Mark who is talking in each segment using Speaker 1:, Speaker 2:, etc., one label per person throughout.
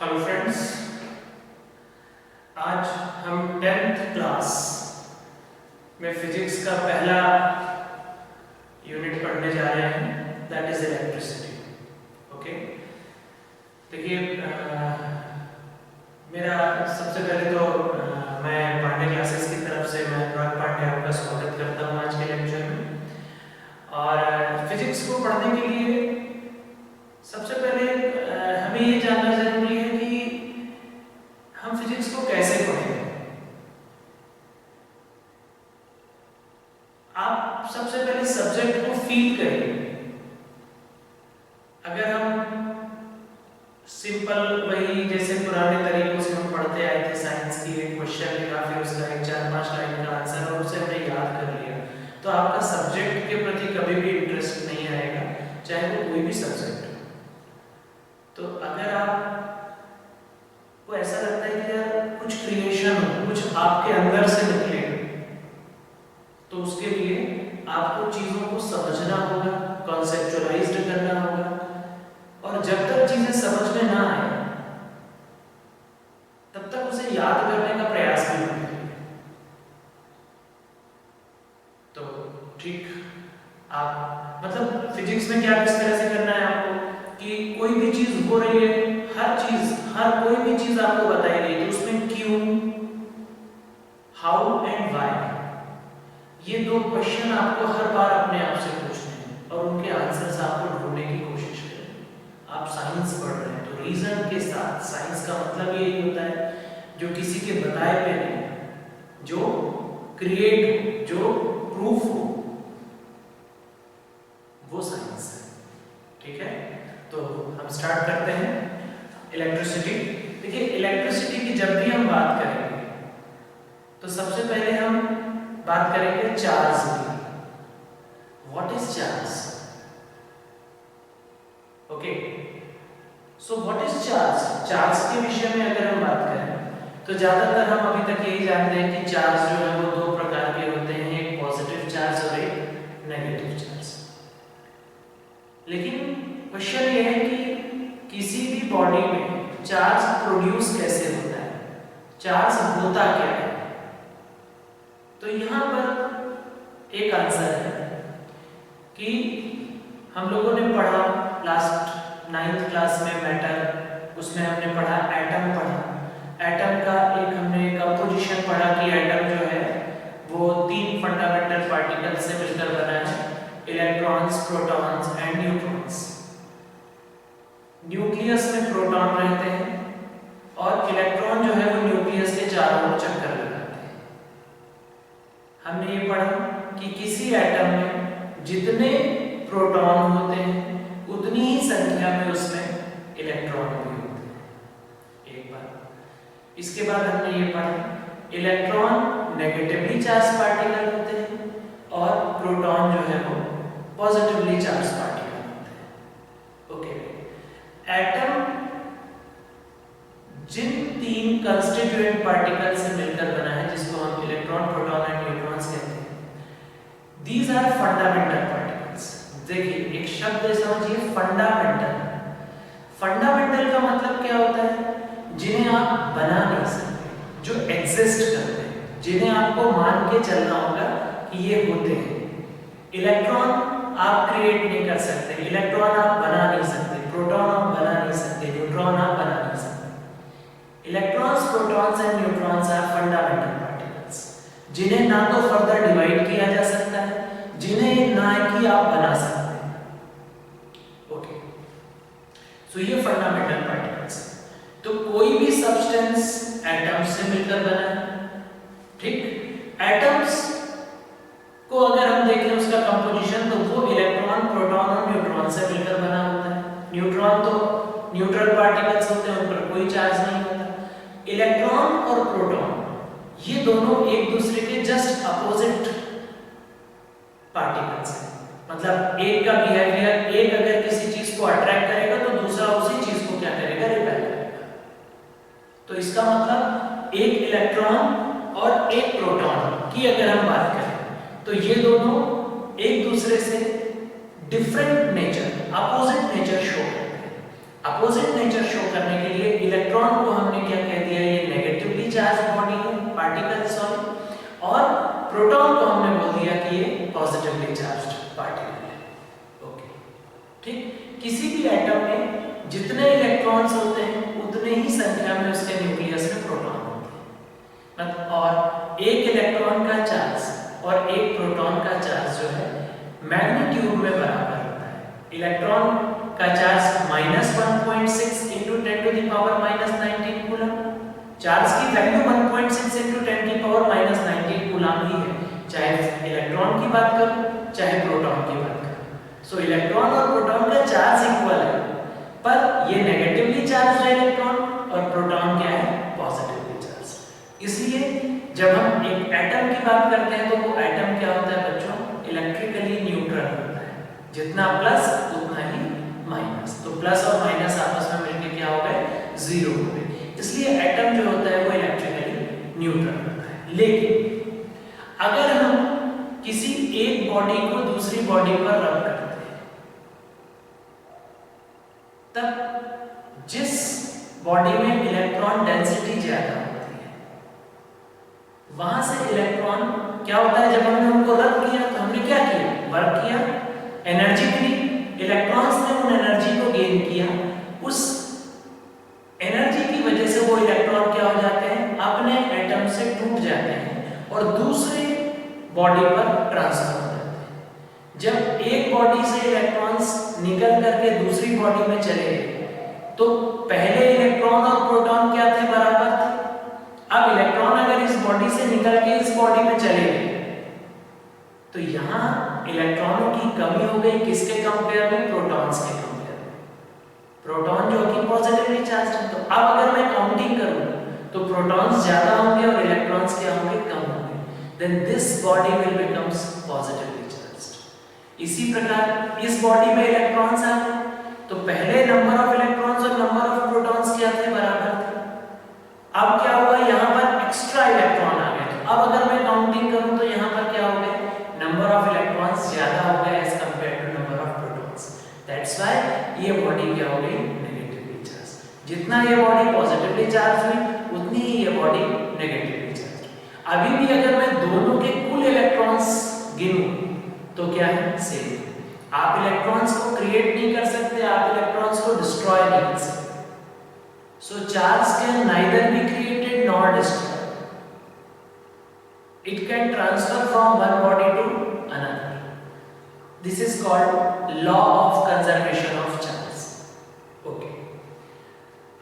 Speaker 1: Hello friends, आज हम 10th class में फिजिक्स का पहला यूनिट पढ़ने जा रहे हैं, दैट इज इलेक्ट्रिसिटी। ओके, देखिए मेरा सबसे पहले तो मैं पांडे क्लासेस की तरफ से मैं अनुराग पांडे आपका स्वागत करता हूँ आज के लेक्चर में। और फिजिक्स को पढ़ने के लिए सबसे पहले हमें ये जानना जरूरी है कि हम फिजिक्स को कैसे पढ़ें। आप सबसे पहले सब्जेक्ट को फील करिए। अगर हम सिंपल वही जैसे पुराने तरीकों से हम पढ़ते आए थे, साइंस की एक क्वेश्चन लिखा, फिर उसका एक 4-5 लाइन का आंसर और उसे हमने याद कर लिया, तो आपका सब्जेक्ट के प्रति कभी भी इंटरेस्ट नहीं आएगा, चाहे वो कोई भी सब्जेक्ट हो। तो अगर आपको ऐसा लगता है कि यार कुछ क्रिएशन हो, कुछ आपके अंदर से निकले, तो उसके लिए आपको चीजों को समझना होगा, कॉन्सेप्चुअलाइज्ड करना होगा। और जब तक चीजें समझ में ना आए तब तक उसे याद करने का प्रयास भी मत करिए। तो ठीक, आप मतलब फिजिक्स में क्या किस तरह से करना है आपको कि कोई भी चीज हो रही है, हर कोई भी चीज आपको बताई गई है, तो उसमें क्यों, हाउ एंड व्हाई, ये दो क्वेश्चन आपको हर बार अपने आप से पूछने हैं और उनके आंसर्स आपको ढूंढने की कोशिश करें। आप साइंस पढ़ रहे हैं तो रीजन के साथ, साइंस का मतलब यही होता है जो किसी के बताए पे नहीं, जो क्रिएट, जो प्रूफ हो, वो साइंस है। ठीक है, तो हम स्टार्ट करते हैं इलेक्ट्रिसिटी। देखिए इलेक्ट्रिसिटी की जब भी हम बात करेंगे तो सबसे पहले हम बात करेंगे चार्ज की। What is charge? Okay, so what is charge? Charge के विषय में अगर हम बात करें तो ज्यादातर हम अभी तक यही जानते हैं कि चार्ज जो है वो दो प्रकार के होते हैं, एक पॉजिटिव चार्ज और एक नेगेटिव चार्ज। लेकिन क्वेश्चन ये है कि किसी भी बॉडी में चार्ज प्रोड्यूस कैसे होता है, चार्ज होता क्या है? तो यहां पर एक आंसर है कि हम लोगों ने पढ़ा लास्ट 9th क्लास में मैटर, उसमें हमने पढ़ा एटम पढ़ा। एटम का एक हमने कंपोजिशन पढ़ा कि एटम जो है वो 3 फंडामेंटल पार्टिकल से मिलकर बना है, electrons, protons and neutrons. Nucleus में प्रोटॉन रहते हैं और इलेक्ट्रॉन जो है वो न्यूक्लियस के चारों ओर चक्कर लगाते हैं। हमने ये पढ़ा कि किसी एटम में जितने प्रोटॉन होते हैं उतनी ही संख्या में उसमें इलेक्ट्रॉन भी होते हैं। एक बात। इसके बाद हमने ये पढ़ा इलेक्ट्रॉन नेगेटिवली चार्ज पार्टिकल होते हैं और प्रोटॉन जो है वो पॉजिटिवली चार्ज पार्टिकल होते हैं। ओके, एटम जिन 3 कंस्टिट्यूएंट पार्टिकल से मिलकर बना है, जिसको हम इलेक्ट्रॉन, प्रोटॉन एंड न्यूट्रॉन्स कहते हैं, दीज आर फंडामेंटल पार्टिकल्स। देखिए एक शब्द समझिए, फंडामेंटल। फंडामेंटल का मतलब क्या होता है? जिन्हें आप बना नहीं सकते, जो एग्जिस्ट करते हैं, जिन्हें आपको मान के चलना होगा कि ये होते हैं। इलेक्ट्रॉन आप क्रिएट नहीं कर सकते, इलेक्ट्रॉन आप बना नहीं सकते, प्रोटॉन आप बना नहीं सकते, न्यूट्रॉन आप बना नहीं सकते। Electrons, protons and neutrons are fundamental particles, जिन्हें ना तो फर्दर डिवाइड किया जा सकता है, जिन्हें ना कि आप बना सकते हैं। ओके, सो ये फंडामेंटल पार्टिकल्स हैं। तो कोई भी सब्सटेंस एटम्स से मिलकर बना है। ठीक, एटम्स को अगर हम देखें उसका कंपोजिशन, तो वो इलेक्ट्रॉन, प्रोटॉन और न्यूट्रॉन से मिलकर बना होता है। न्यूट्रॉन तो न्यूट्रल पार्टिकल्स होते हैं, उन पर कोई चार्ज नहीं होता। इलेक्ट्रॉन और प्रोटॉन ये दोनों एक दूसरे के जस्ट अपोजिट पार्टिकल्स हैं। मतलब एक का बिहेवियर, एक अगर किसी चीज को अट्रैक्ट करेगा तो दूसरा उसी चीज को क्या करेगा, रिपेल करेगा। तो इसका मतलब एक इलेक्ट्रॉन और एक प्रोटॉन की अगर हम बात करें तो ये दोनों एक दूसरे से different nature, opposite nature show करते हैं। अपोजिट नेचर शो करने के लिए इलेक्ट्रॉन को हमने क्या कह दिया, ये नेगेटिवली चार्ज बॉडी है, पार्टिकल सॉरी, और प्रोटॉन को हमने बोल दिया कि ये पॉजिटिवली चार्ज्ड पार्टिकल है। ओके, ठीक। किसी भी एटम में जितने इलेक्ट्रॉन्स होते हैं उतने ही संख्या में उसके न्यूक्लियस में प्रोटॉन होते हैं, और एक इलेक्ट्रॉन का चार्ज और एक प्रोटॉन का चार्ज जो है मैग्नीट्यूड में बराबर होता है। इलेक्ट्रॉन का चार्ज -1.6 × 10⁻⁻19 कूलम, चार्ज की वैल्यू 1.6 × 10⁻⁻19 कूलम ही है, चाहे इलेक्ट्रॉन की बात करो चाहे प्रोटॉन की बात करो। सो इलेक्ट्रॉन और प्रोटॉन का चार्ज इक्वल है, पर ये नेगेटिवली चार्ज है इलेक्ट्रॉन और प्रोटॉन क्या है, पॉजिटिवली चार्ज। इसलिए जब हम एक एटम की बात करते हैं तो वो एटम क्या होता है बच्चों, इलेक्ट्रिकली न्यूट्रल होता है, जितना प्लस उतना ही माइनस, तो प्लस और माइनस आपस में मिलकर क्या हो गए, जीरो हो गए। इसलिए एटम जो होता है वो इलेक्ट्रिकली न्यूट्रल होता है। लेकिन अगर हम किसी एक बॉडी को दूसरी बॉडी पर रब करते हैं, तब जिस बॉडी में इलेक्ट्रॉन डेंसिटी ज्यादा होती है वहां से इलेक्ट्रॉन क्या होता है, जब हमने उनको रब किया तो हमने क्या किया, वर्क किया, एनर्जी मिली, इलेक्ट्रॉन्स ने उन एनर्जी को गेन किया, उस एनर्जी की वजह से वो इलेक्ट्रॉन क्या हो जाते हैं, अपने एटम से टूट जाते हैं और दूसरे बॉडी पर ट्रांसफर हो जाते हैं। जब एक बॉडी से इलेक्ट्रॉन्स निकल करके दूसरी बॉडी में चले गए तो पहले इलेक्ट्रॉन और प्रोटॉन क्या थे, बराबर थे। अब इलेक्ट्रॉन अगर इस बॉडी से निकल के इस बॉडी में चले गए तो यहाँ इलेक्ट्रॉनों की कमी हो गई, किसके कंपेयर में, प्रोटॉन्स के कंपेयर में। प्रोटॉन जो कि पॉजिटिवली चार्ज है, तो अब अगर मैं काउंटिंग करूं तो प्रोटॉन्स ज्यादा होंगे और इलेक्ट्रॉन्स क्या होंगे, कम होंगे। Then this body will becomes positively charged. इसी प्रकार इस बॉडी में इलेक्ट्रॉन्स आ गए तो पहले नंबर ऑफ इलेक्ट्रॉन्स और नंबर ऑफ प्रोटॉन्स क्या थे, बराबर थे। अब क्या हुआ, यहाँ पर एक्स्ट्रा इलेक्ट्रॉन आ गए, तो अब अगर मैं काउंटिंग करूं तो यहाँ पर क्या हो गए, नंबर ऑफ इलेक्ट्रॉन्स ज्यादा हो गए as compare to number of protons. That's why ये बॉडी क्या हो गई, नेगेटिवली चार्ज। जितना ये बॉडी पॉजिटिवली चार्ज हुई उतनी ही ये बॉडी नेगेटिवली चार्ज। अभी भी अगर मैं दोनों के कुल इलेक्ट्रॉन्स गिनूं तो क्या है, सेम। आप इलेक्ट्रॉन्स को क्रिएट नहीं कर सकते, आप इलेक्ट्रॉन्स को डिस्ट्रॉय नहीं कर सकते। So charge can neither be created nor destroyed. It can transfer from one body to another. This is called law of conservation of charge. Okay.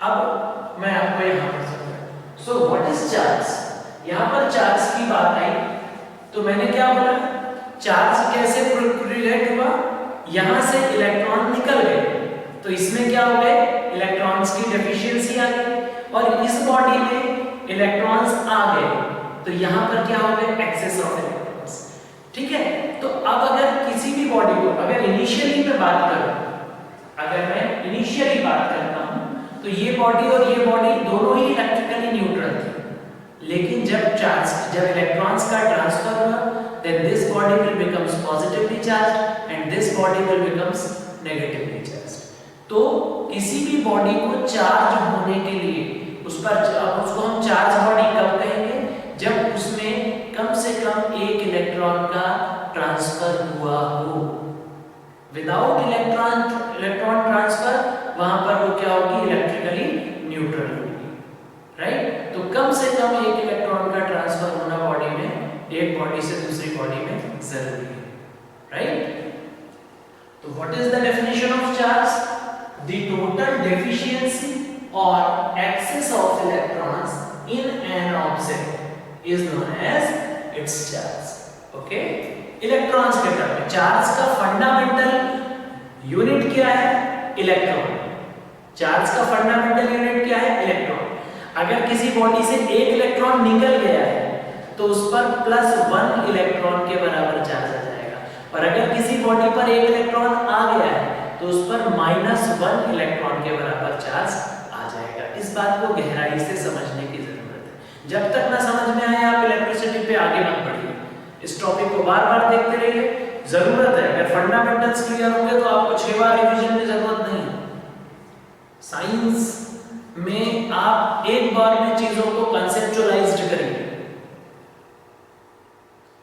Speaker 1: अब मैं आपको यहाँ पर समझाऊँ। So what is charge? यहाँ पर चार्ज की बात आई तो मैंने क्या बोला, चार्ज कैसे रिलेट हुआ, यहाँ से इलेक्ट्रॉन निकल गए तो इसमें क्या हो गए, इलेक्ट्रॉन्स की डेफिशिएंसी आ गई, और इस बॉडी में इलेक्ट्रॉन्स आ गए तो यहाँ पर क्या हो गए, एक्सेस ऑफ इलेक्ट्रॉन्स। ठीक है, तो अब अगर किसी भी बॉडी को अगर इनिशियली मैं बात करूं, अगर मैं इनिशियली बात करता हूं तो ये बॉडी और ये बॉडी दोनों ही इलेक्ट्रिकली न्यूट्रल थी, लेकिन जब इलेक्ट्रॉन्स का ट्रांसफर हुआ then this body will becomes positively charged and this body will becomes negatively charged. तो किसी भी बॉडी को चार्ज होने के लिए उसको हम चार्ज बॉडी कब कहेंगे, जब उसमें कम से कम एक इलेक्ट्रॉन का ट्रांसफर हुआ हो। विदाउट इलेक्ट्रॉन ट्रांसफर वहां पर वो क्या होगी, इलेक्ट्रिकली न्यूट्रल होगी, राइट। तो कम से कम एक इलेक्ट्रॉन का ट्रांसफर होना बॉडी में, एक बॉडी से दूसरी बॉडी में जरूरी है, राइट। तो what is the definition of charge, the total deficiency or excess of electrons in an object is known as its charge. Okay, electrons के टर्म में चार्ज का फंडामेंटल यूनिट क्या है, इलेक्ट्रॉन। चार्ज का फंडामेंटल यूनिट क्या है, electron. अगर किसी बॉडी से एक इलेक्ट्रॉन निकल गया है तो उस पर +1 इलेक्ट्रॉन के बराबर चार्ज आ जाएगा, और अगर किसी बॉडी पर एक इलेक्ट्रॉन आ गया है तो उस पर -1 इलेक्ट्रॉन के बराबर चार्ज आ जाएगा। इस बात को गहराई से समझने की जरूरत है। जब तक ना समझ में आए आप इलेक्ट्रिसिटी पे आगे मत बढ़िए, इस टॉपिक को बार-बार देखते रहिए। जरूरत है, अगर फंडामेंटल्स क्लियर होंगे तो आपको 6 बार रिवीजन की जरूरत नहीं है। साइंस में आप एक बार में चीजों को कंसेप्चुअलाइज्ड करिए,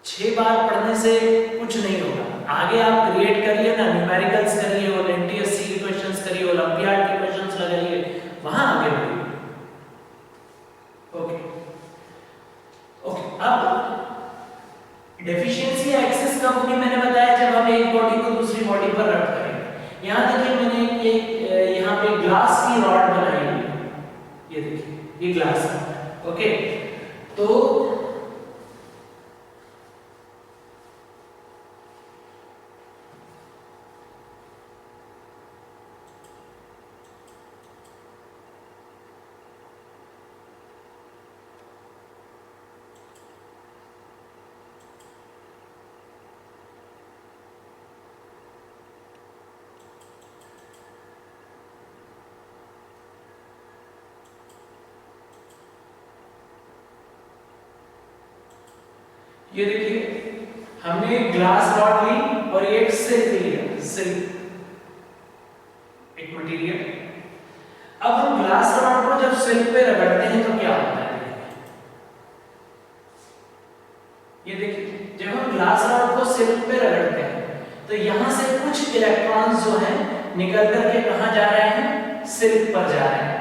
Speaker 1: 6 बार पढ़ने से कुछ नहीं होगा। आगे आप क्रिएट करिए ना, न्यूमेरिकल्स करिए और एनटीएससी के क्वेश्चंस करिए, ओलंपियाड के क्वेश्चंस लगाइए, वहां आगे बढ़िए। ओके ओके, अब डेफिशिएंसी या एक्सेस कब होगी मैंने बताया, जब हम एक बॉडी को दूसरी बॉडी पर रख करें। यहां देखिए मैंने एक यहां पे ग्लास की रॉड बनाई है, ये देखिए ये ग्लास है। ओके, तो ये देखिए हमने एक ग्लास रॉड ली और एक सिल्क लिया, सिल्क एक मटेरियल। अब हम ग्लास रॉड को जब सिल्क पे रगड़ते हैं तो क्या होता है, ये देखिए जब हम ग्लास रॉड को सिल्क पे रगड़ते हैं तो यहां से कुछ इलेक्ट्रॉन्स जो हैं निकल करके कहां जा रहे हैं, सिल्क पर जा रहे हैं।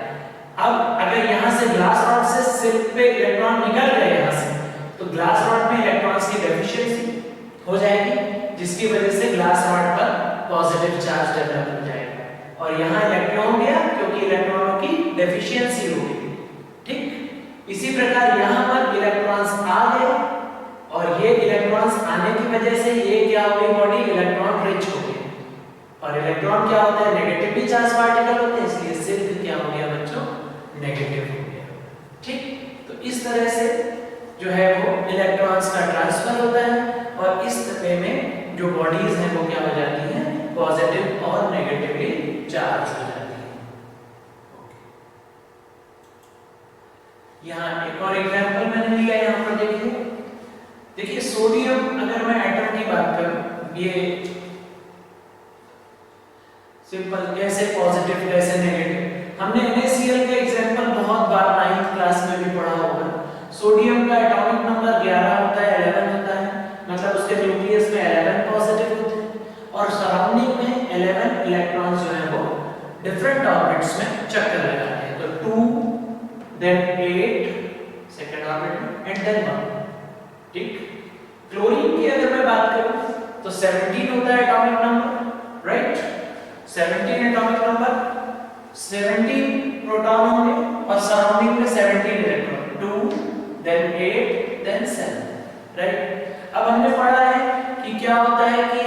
Speaker 1: अब अगर यहां से ग्लास रॉड से सिल्क पे इलेक्ट्रॉन निकल गए यहां से, तो ग्लास रॉड में इलेक्ट्रॉन्स की डेफिशिएंसी हो जाएगी, जिसकी वजह से ग्लास रॉड पर पॉजिटिव चार्ज डेवलप हो जाएगा और यहां इलेक्ट्रॉन गया क्योंकि इलेक्ट्रॉनों की डेफिशिएंसी हो गई। ठीक इसी प्रकार यहां पर इलेक्ट्रॉन्स आ गए और ये इलेक्ट्रॉन्स आने की वजह से ये क्या हो गई, बॉडी इलेक्ट्रॉन रिच हो गई। और इलेक्ट्रॉन क्या होता है, नेगेटिवली चार्ज पार्टिकल होते हैं, इसलिए सिल्क क्या हो गया बच्चों, नेगेटिव हो गया। ठीक, तो इस तरह से जो है वो इलेक्ट्रॉन्स का ट्रांसफर होता है और इस वे में जो बॉडीज हैं वो क्या हो जाती हैं, पॉजिटिव और नेगेटिवली चार्ज हो जाती हैं। यहाँ एक और एग्जांपल मैंने लिया, यहाँ पर देखिए सोडियम, अगर मैं एटम की बात करूं, ये सिंपल कैसे पॉजिटिव कैसे नेगेटिव, हमने NaCl का एग्जांपल बहुत बार 9th क्लास में भी पढ़ा होगा। सोडियम का एटॉमिक नंबर 11 होता है, 11 होता है, मतलब उसके न्यूक्लियस में 11 पॉजिटिव होते हैं और सराउंडिंग में 11 इलेक्ट्रॉन्स जो है वो डिफरेंट ऑर्बिट्स में चक्कर लगाते हैं। तो 2 then 8 second orbit and then 1। ठीक, क्लोरीन की अगर मैं बात करूं तो 17 होता है atomic number, right, 17 atomic number, 17 proton होंगे और सराउंडिंग में 17 इलेक्ट्रॉन, 2 then 8 then 7, राइट। अब हमने पढ़ा है कि क्या होता है कि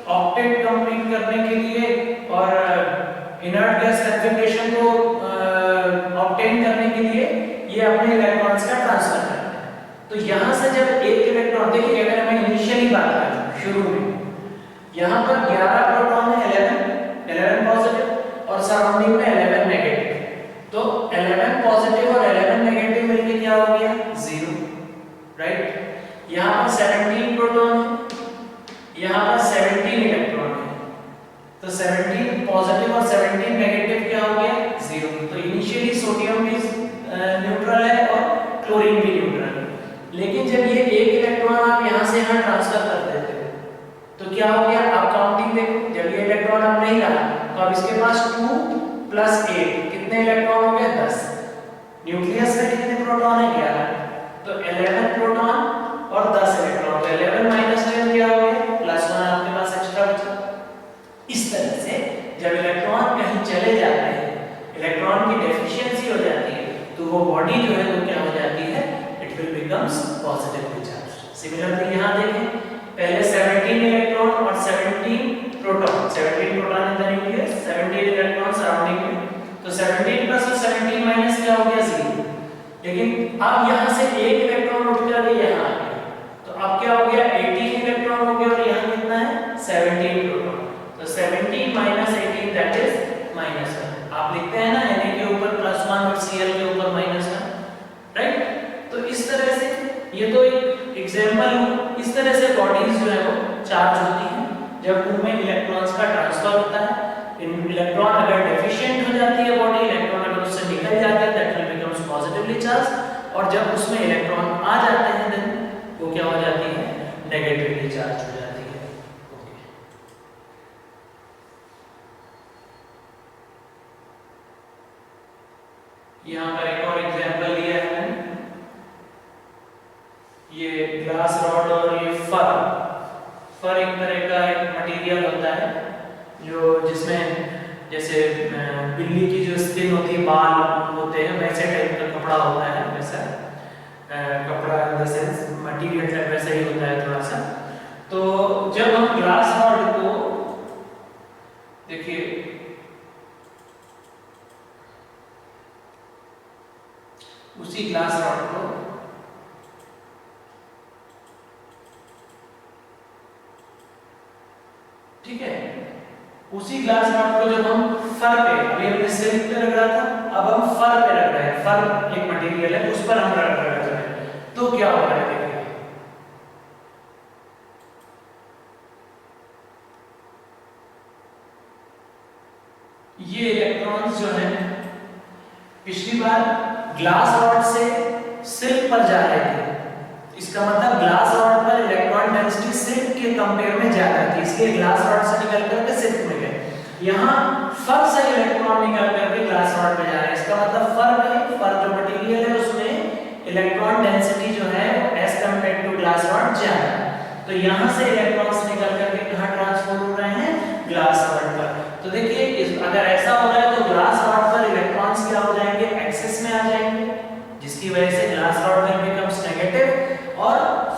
Speaker 1: ऑक्टेट कंप्लीट करने के लिए और इनर्ट गैस कॉन्फ़िगरेशन को ऑब्टेन करने के लिए ये अपने इलेक्ट्रॉन्स का ट्रांसफर करते हैं। तो यहां से जब एक इलेक्ट्रॉन, देखिए अगर मैं इनिशियली बात करूं शुरू में, यहां पर 11 प्रोटॉन है, 11 पॉजिटिव और सराउंडिंग में 11 नेगेटिव, तो 11 पॉजिटिव और 11 नेगेटिव मिलके क्या हो गया, 0, राइट। यहां पर 17 प्रोटॉन है, यहां पर 17 इलेक्ट्रॉन है, तो 17 पॉजिटिव और 17 नेगेटिव क्या हो गया, 0। तो इनिशियली सोडियम भी न्यूट्रल है और क्लोरीन भी न्यूट्रल है, लेकिन जब ये एक इलेक्ट्रॉन आप यहां से यहां ट्रांसफर कर देते हो तो क्या हो गया, आप काउंटिंग देखो, जब ये इलेक्ट्रॉन अब नहीं रहा तो अब इसके पास 2 + 8 कितने इलेक्ट्रॉन हो गए, 10। न्यूक्लियस में कितने प्रोटॉन है, 11, तो 11 प्रोटॉन और 10 इलेक्ट्रॉन, तो 11 - 10 क्या हो गया, +1 आपके पास एक्स्ट्रा बचा। इस तरह से जब इलेक्ट्रॉन कहीं चले जाते हैं, इलेक्ट्रॉन की डेफिशिएंसी हो जाती है, तो वो बॉडी जो है वो क्या हो जाती है, it will becomes positively charge. Similarly यहां देखें, पहले 17 इलेक्ट्रॉन और 17 proton, 17 proton in the nucleus, 17 electron surrounding में, तो 17 प्लस और 17 माइनस क्या हो गया, 0। लेकिन अब यहां से एक इलेक्ट्रॉन उठ करके यहां आ गया, तो अब क्या हो गया, 18 इलेक्ट्रॉन हो गया और यहां कितना है, 17 प्रोटॉन, तो 17 - 18 दैट इज -1। आप लिखते हैं ना Na के ऊपर +1 और Cl के ऊपर -1, राइट। तो इस तरह से ये तो एक एग्जांपल है, इस तरह से बॉडीज जो है वो चार्ज होती हैं जब उनमें इलेक्ट्रॉन्स का ट्रांसफर होता है। इलेक्ट्रॉन अगर डेफिशिएंट हो जाती है बॉडी, इलेक्ट्रॉन अगर उससे निकल जाता है, that will becomes positively charge, और जब उसमें इलेक्ट्रॉन आ जाते हैं देन वो क्या हो जाती है, नेगेटिवली चार्ज हो जाती है। यहाँ पर एक और एग्जांपल दिया है मैंने, ये ग्लास रॉड और ये फर एक तरह का एक मटेरियल होता है जो जिसमें जैसे बिल्ली की जो स्किन होती है, बाल होते हैं, वैसे टाइप का कपड़ा होता है, वैसा कपड़ा in the sense material type वैसा ही होता है थोड़ा सा। तो जब हम ग्लास रॉड को देखिए, उसी ग्लास रॉड को ठीक है, उसी ग्लास रॉड को जब हम फर पे, अभी हमने सिल्क पे रख रहा था, अब हम फर पे रख रहे हैं, फर एक मटेरियल है उस पर हम रख रहे हैं, तो क्या हो रहा है देखिए, ये इलेक्ट्रॉन्स जो है पिछली बार ग्लास रॉड से सिल्क पर जा रहे थे, इसका मतलब ग्लास रॉड पर इलेक्ट्रॉन डेंसिटी सिल्क के कंपेयर में ज्यादा थी, इसलिए ग्लास रॉड से निकल करके सिल्क में गए। यहाँ फर से इलेक्ट्रॉन निकल करके ग्लास रॉड में जा रहे हैं, इसका मतलब फर जो मटेरियल है उसमें इलेक्ट्रॉन डेंसिटी जो है as compare to glass rod ज्यादा है। तो यहाँ से इलेक्ट्रॉन्स निकल करके कहाँ ट्रांसफर हो रहे हैं, ग्लास रॉड पर। तो देखिए अगर ऐसा हो रहा है तो ग्लास रॉड पर इलेक्ट्रॉन्स क्या हो जाएंगे, एक्सेस में आ जाएंगे, जिसकी वजह से ग्लास रॉड में बिकम्स नेगेटिव, और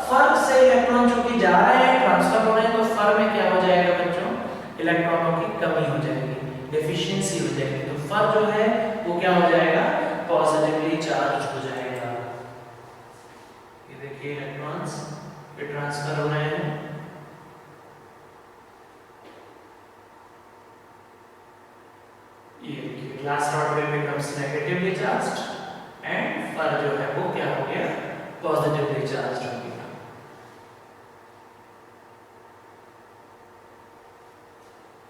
Speaker 1: फर से इलेक्ट्रॉन जो कि जा रहे हैं ट्रांसफर हो रहे हैं, तो फर में क्या हो जाएगा बच्चों, इलेक्ट्रॉनों की कमी हो जाएगी, डेफिशिएंसी हो जाएगी, तो फर जो है वो क्या हो जाएगा, पॉजिटिवली चार्ज हो जाएगा। ये देखिए इलेक्ट्रॉन्स ये ट्रांसफर हो रहे हैं, ये देखिए ग्लास रॉड में बिकम्स नेगेटिवली चार्ज्ड एंड फर जो है वो क्या हो गया, पॉजिटिवली चार्ज्ड हो गया।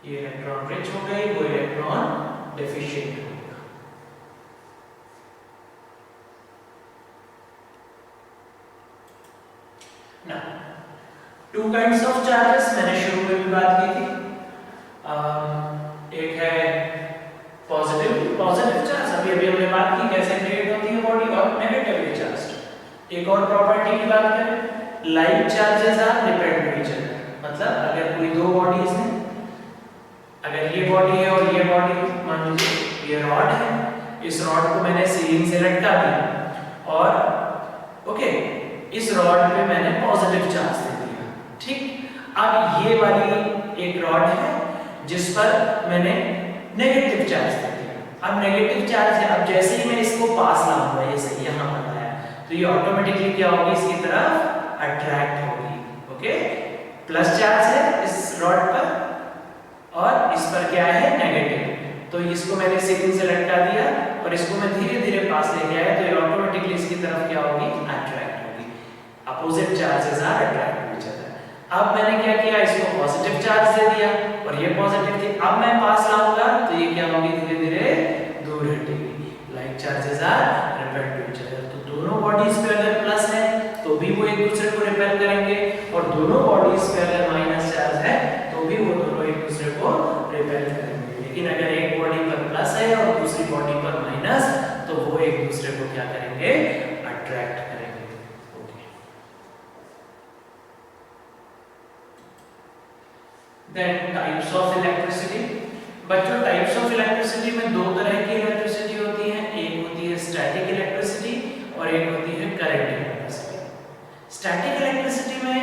Speaker 1: ये इलेक्ट्रॉन रिच हो गई, वो इलेक्ट्रॉन डेफिशिएंट हो गया। ना टू काइंड्स ऑफ चार्जेस मैंने शुरू में भी बात की थी, एक है पॉजिटिव चार्ज, अभी हमने बात की कैसे क्रिएट होती है बॉडी, और नेगेटिवली चार्ज। एक और प्रॉपर्टी की बात करें, like charges are repelled to each other, मतलब अगर कोई दो बॉडीज हैं, अगर ये बॉडी है और ये बॉडी, मान लीजिए ये रॉड है, इस रॉड को मैंने सीलिंग से लटका दिया और ओके इस रॉड पे मैंने पॉजिटिव चार्ज दे दिया, ठीक। अब ये वाली एक रॉड है जिस पर मैंने नेगेटिव चार्ज दे दिया, अब नेगेटिव चार्ज है, अब जैसे ही मैं इसको पास लाऊंगा, ये सही यहाँ पर आया, तो ये ऑटोमेटिकली क्या होगी, इसकी तरफ अट्रैक्ट होगी, ओके। प्लस चार्ज है इस रॉड पर और इस पर क्या है, नेगेटिव, तो इसको मैंने सीलिंग से लटका दिया और इसको मैं धीरे धीरे पास लेके आया, तो ये ऑटोमेटिकली इसकी तरफ क्या होगी, अट्रैक्ट होगी। Opposite charges are attract to each other. अब मैंने क्या किया, इसको पॉजिटिव चार्ज दे दिया और ये पॉजिटिव थी, अब मैं पास लाऊंगा तो ये क्या होगी, धीरे धीरे दूर हटेगी। Like charges are repel to each other, तो दोनों बॉडीज पे अगर प्लस है तो भी वो एक दूसरे को रिपेल करेंगे, और दोनों बॉडीज पे अगर माइनस चार्ज है तो भी वो दोनों एक दूसरे को रिपेल करेंगे। लेकिन अगर एक बॉडी पर प्लस है और दूसरी बॉडी पर माइनस, तो वो एक दूसरे को क्या करेंगे, अट्रैक्ट करेंगे। Okay, then types of electricity. बच्चों टाइप्स ऑफ इलेक्ट्रिसिटी में दो तरह की इलेक्ट्रिसिटी होती है, एक होती है स्टैटिक इलेक्ट्रिसिटी और एक होती है करंट इलेक्ट्रिसिटी। स्टैटिक इलेक्ट्रिसिटी में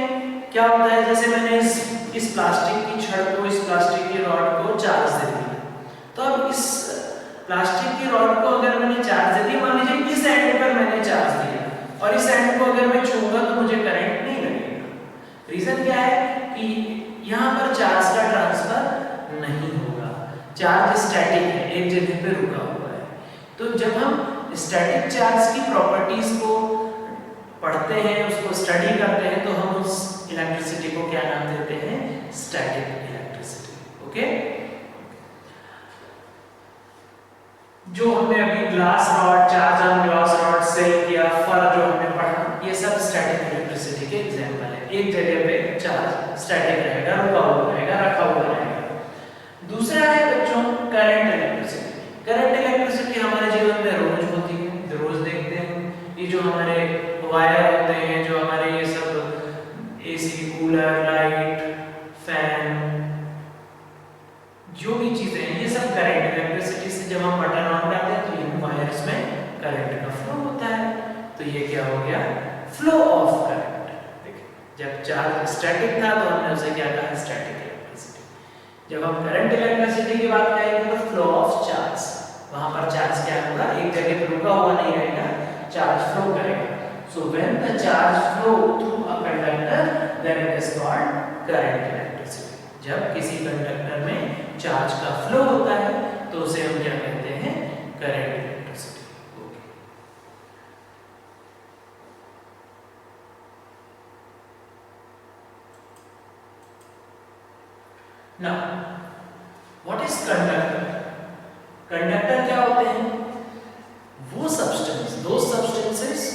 Speaker 1: क्या होता है, जैसे मैंने इस प्लास्टिक की छड़ को, इस प्लास्टिक की रॉड को चार्ज दे दिया, तो अब इस प्लास्टिक की रॉड को अगर मैंने चार्ज दे दिया, मान लीजिए इस एंड पर मैंने चार्ज दिया और इस एंड को अगर मैं छूऊंगा तो मुझे करंट नहीं लगेगा। रीजन क्या है कि यहाँ पर चार्ज का ट्रांसफर नहीं होगा, चार्ज स्टैटिक है, एक जगह पे रुका हुआ है। तो जब हम स्टैटिक चार्ज की प्रॉपर्टीज को पढ़ते हैं, उसको स्टडी करते हैं, तो हम उस इलेक्ट्रिसिटी को क्या नाम देते हैं, स्टैटिक इलेक्ट्रिसिटी। ओके, जो हमने अभी glass rod, charge on glass rod, सेल या फर जो हमने पढ़ा, ये सब स्टैटिक इलेक्ट्रिसिटी के एग्जांपल है। एक जगह पे चार्ज स्टैटिक रहेगा, रुका हुआ रहेगा, रखा हुआ रहेगा। दूसरा है बच्चों करंट इलेक्ट्रिसिटी। करंट इलेक्ट्रिसिटी हमारे जीवन में रोज होती है, रोज देखते हैं। ये जो हमारे वायर होते हैं, जो हमारे ये सब एसी, कूलर, लाइट, फैन, जो भी चीजें हैं, ये सब करंट इलेक्ट्रिसिटी से जब हम बटन ऑन करते हैं तो इन वायर्स में करंट का फ्लो होता है। तो ये क्या हो गया? Flow of current. देखिए, जब चार्ज स्टैटिक था तो हमने उसे क्या कहा? Static electricity. जब हम करंट इलेक्ट्रिसिटी की बात करेंगे तो फ्लो ऑफ चार्ज, वहां पर चार्ज क्या होगा? एक जगह पे रुका हुआ नहीं रहेगा, चार्ज फ्लो करेगा। So when the charge flow through a conductor then it is called current electricity. जब किसी कंडक्टर में चार्ज का फ्लो होता है तो उसे हम क्या कहते हैं? Current electricity. Okay, now what is conductor? Conductor क्या होते हैं? वो सब्सटेंस, दो substances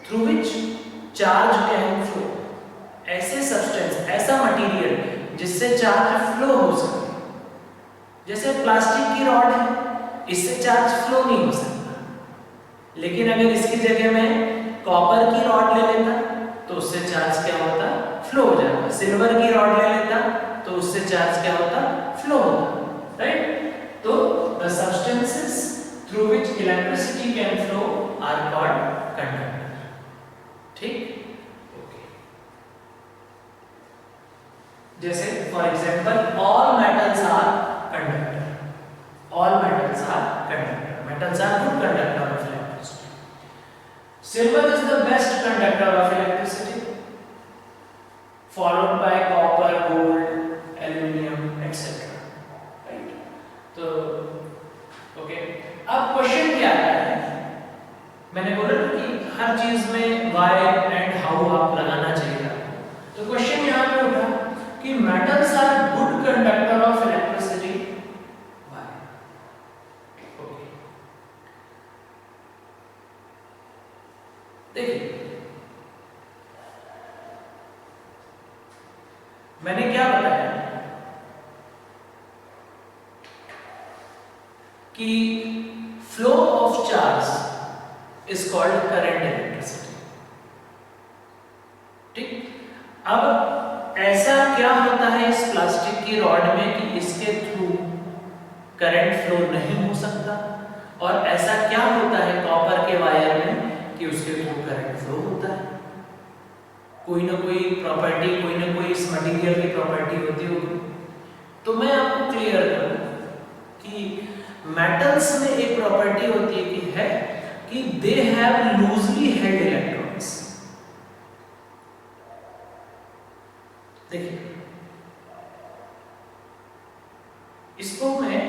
Speaker 1: through which charge can flow. ऐसे सब्सटेंस, ऐसा मटेरियल जिससे चार्ज फ्लो हो सके। जैसे प्लास्टिक की रॉड है, इससे चार्ज फ्लो नहीं हो सकता, लेकिन अगर इसकी जगह में कॉपर की रॉड ले लेता तो उससे चार्ज क्या होता? फ्लो हो जाता। सिल्वर की रॉड ले लेता तो उससे चार्ज क्या होता? फ्लो होता, राइट? तो the substances through which electricity can flow are called conductor. ठीक? जैसे for example all metals are conductor. All metals are conductor. Metals are good conductor of electricity. Silver is the best conductor of electricity, followed by copper, gold, aluminium, etc. Right? तो okay, अब question क्या आता है? मैंने बोला कि हर चीज में why and how आप लगाना चाहिए। तो क्वेश्चन यहाँ पे उठा कि metals are good conductor of electricity. Why? Okay. देखिए, मैंने क्या बताया कि flow of charge is called current electricity. ठीक? अब ऐसा क्या होता है इस प्लास्टिक की रॉड में कि इसके थ्रू करंट फ्लो नहीं हो सकता, और ऐसा क्या होता है कॉपर के वायर में कि उसके थ्रू करंट फ्लो होता है? कोई ना कोई प्रॉपर्टी, कोई ना कोई इस मटेरियल की प्रॉपर्टी होती होगी। तो मैं आपको क्लियर करूं कि मेटल्स में एक प्रॉपर्टी होती है कि they have loosely held electrons. देखिए, इसको मैं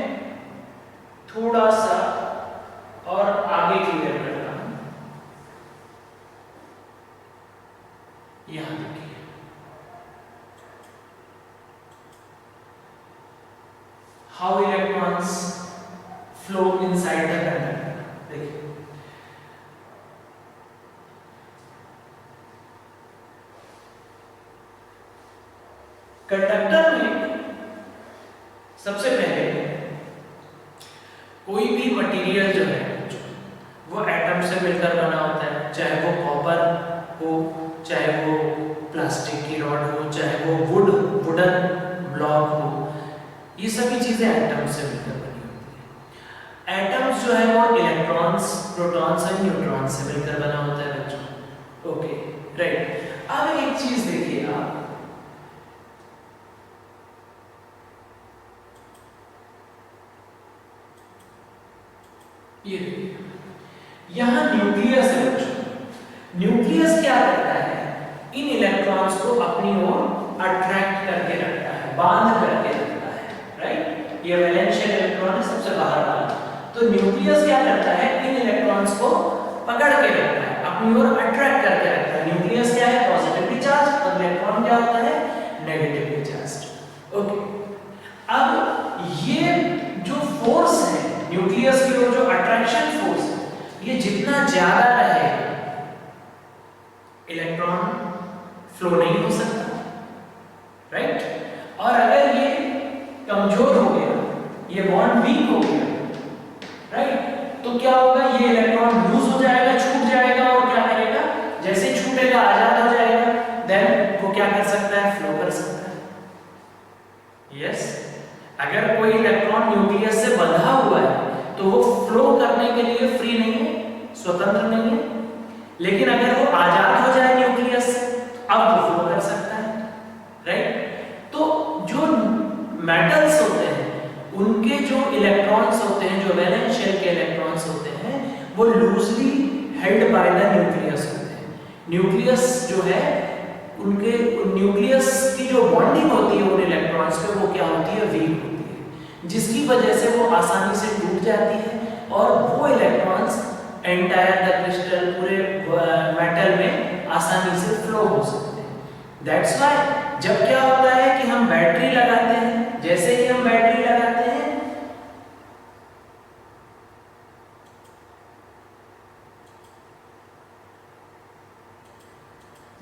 Speaker 1: थोड़ा सा और आगे क्लियर करता हूं। यहां देखिए, how electrons flow inside the conductor. देखिए, कंडक्टर में सबसे पहले कोई भी मटेरियल जो है वो एटम से मिलकर बना होता है, चाहे वो कॉपर हो, चाहे वो प्लास्टिक की रॉड हो, चाहे वो वुडन ब्लॉक हो। ये सभी चीजें एटम से मिलकर बनी होती है। एटम्स जो है वो इलेक्ट्रॉन्स, प्रोटॉन्स और न्यूट्रॉन्स से मिलकर बना होता है बच्चों। Okay, right. अब एक चीज देखिए आप, ये यहां न्यूक्लियस है बच्चों। न्यूक्लियस क्या करता है? इन इलेक्ट्रॉन्स को अपनी ओर अट्रैक्ट करके रखता है, बांध करके रखता है, राइट? ये वैलेंशियल इलेक्ट्रॉन है सबसे बाहर वाला। तो न्यूक्लियस क्या करता है? इन इलेक्ट्रॉन्स को पकड़ के रखता है, अपनी ओर अट्रैक्ट करके रखता है। न्यूक्लियस क्या है? पॉजिटिवली चार्ज, और इलेक्ट्रॉन क्या होता है? Negatively charge. ओके, अब ये जो फोर्स है न्यूक्लियस की ओर जो अट्रैक्ट जितना ज्यादा रहे इलेक्ट्रॉन फ्लो नहीं हो सकता, राइट। और अगर ये कमजोर हो गया, ये बॉन्ड वीक हो गया, राइट, तो क्या होगा, ये इलेक्ट्रॉन लूज हो जाएगा, छूट जाएगा, और क्या करेगा, जैसे छूटेगा आजाद हो जाएगा, देन वो क्या कर सकता है, फ्लो कर सकता है। यस, अगर कोई इलेक्ट्रॉन न्यूक्लियस से बंधा हुआ है तो वो फ्लो करने के लिए फ्री नहीं है, स्वतंत्र नहीं है। लेकिन अगर वो आजाद हो जाए न्यूक्लियस से, अब वो फ्लो कर सकता है, राइट। तो जो मेटल्स होते हैं उनके जो इलेक्ट्रॉन्स होते हैं, जो वैलेंस शेल के इलेक्ट्रॉन्स होते हैं, वो loosely held by the nucleus होते हैं। न्यूक्लियस जो है, उनके न्यूक्लियस की जो बॉन्डिंग होती है उन इलेक्ट्रॉन्स पे, वो क्या होती है, वीक होती है, जिसकी वजह से वो आसानी से टूट जाती है और वो इलेक्ट्रॉन्स एंटायर द क्रिस्टल, पूरे मेटल में आसानी से फ्लो हो सकते हैं। दैट्स व्हाई जब क्या होता है कि हम बैटरी लगाते हैं, जैसे ही हम बैटरी लगाते हैं,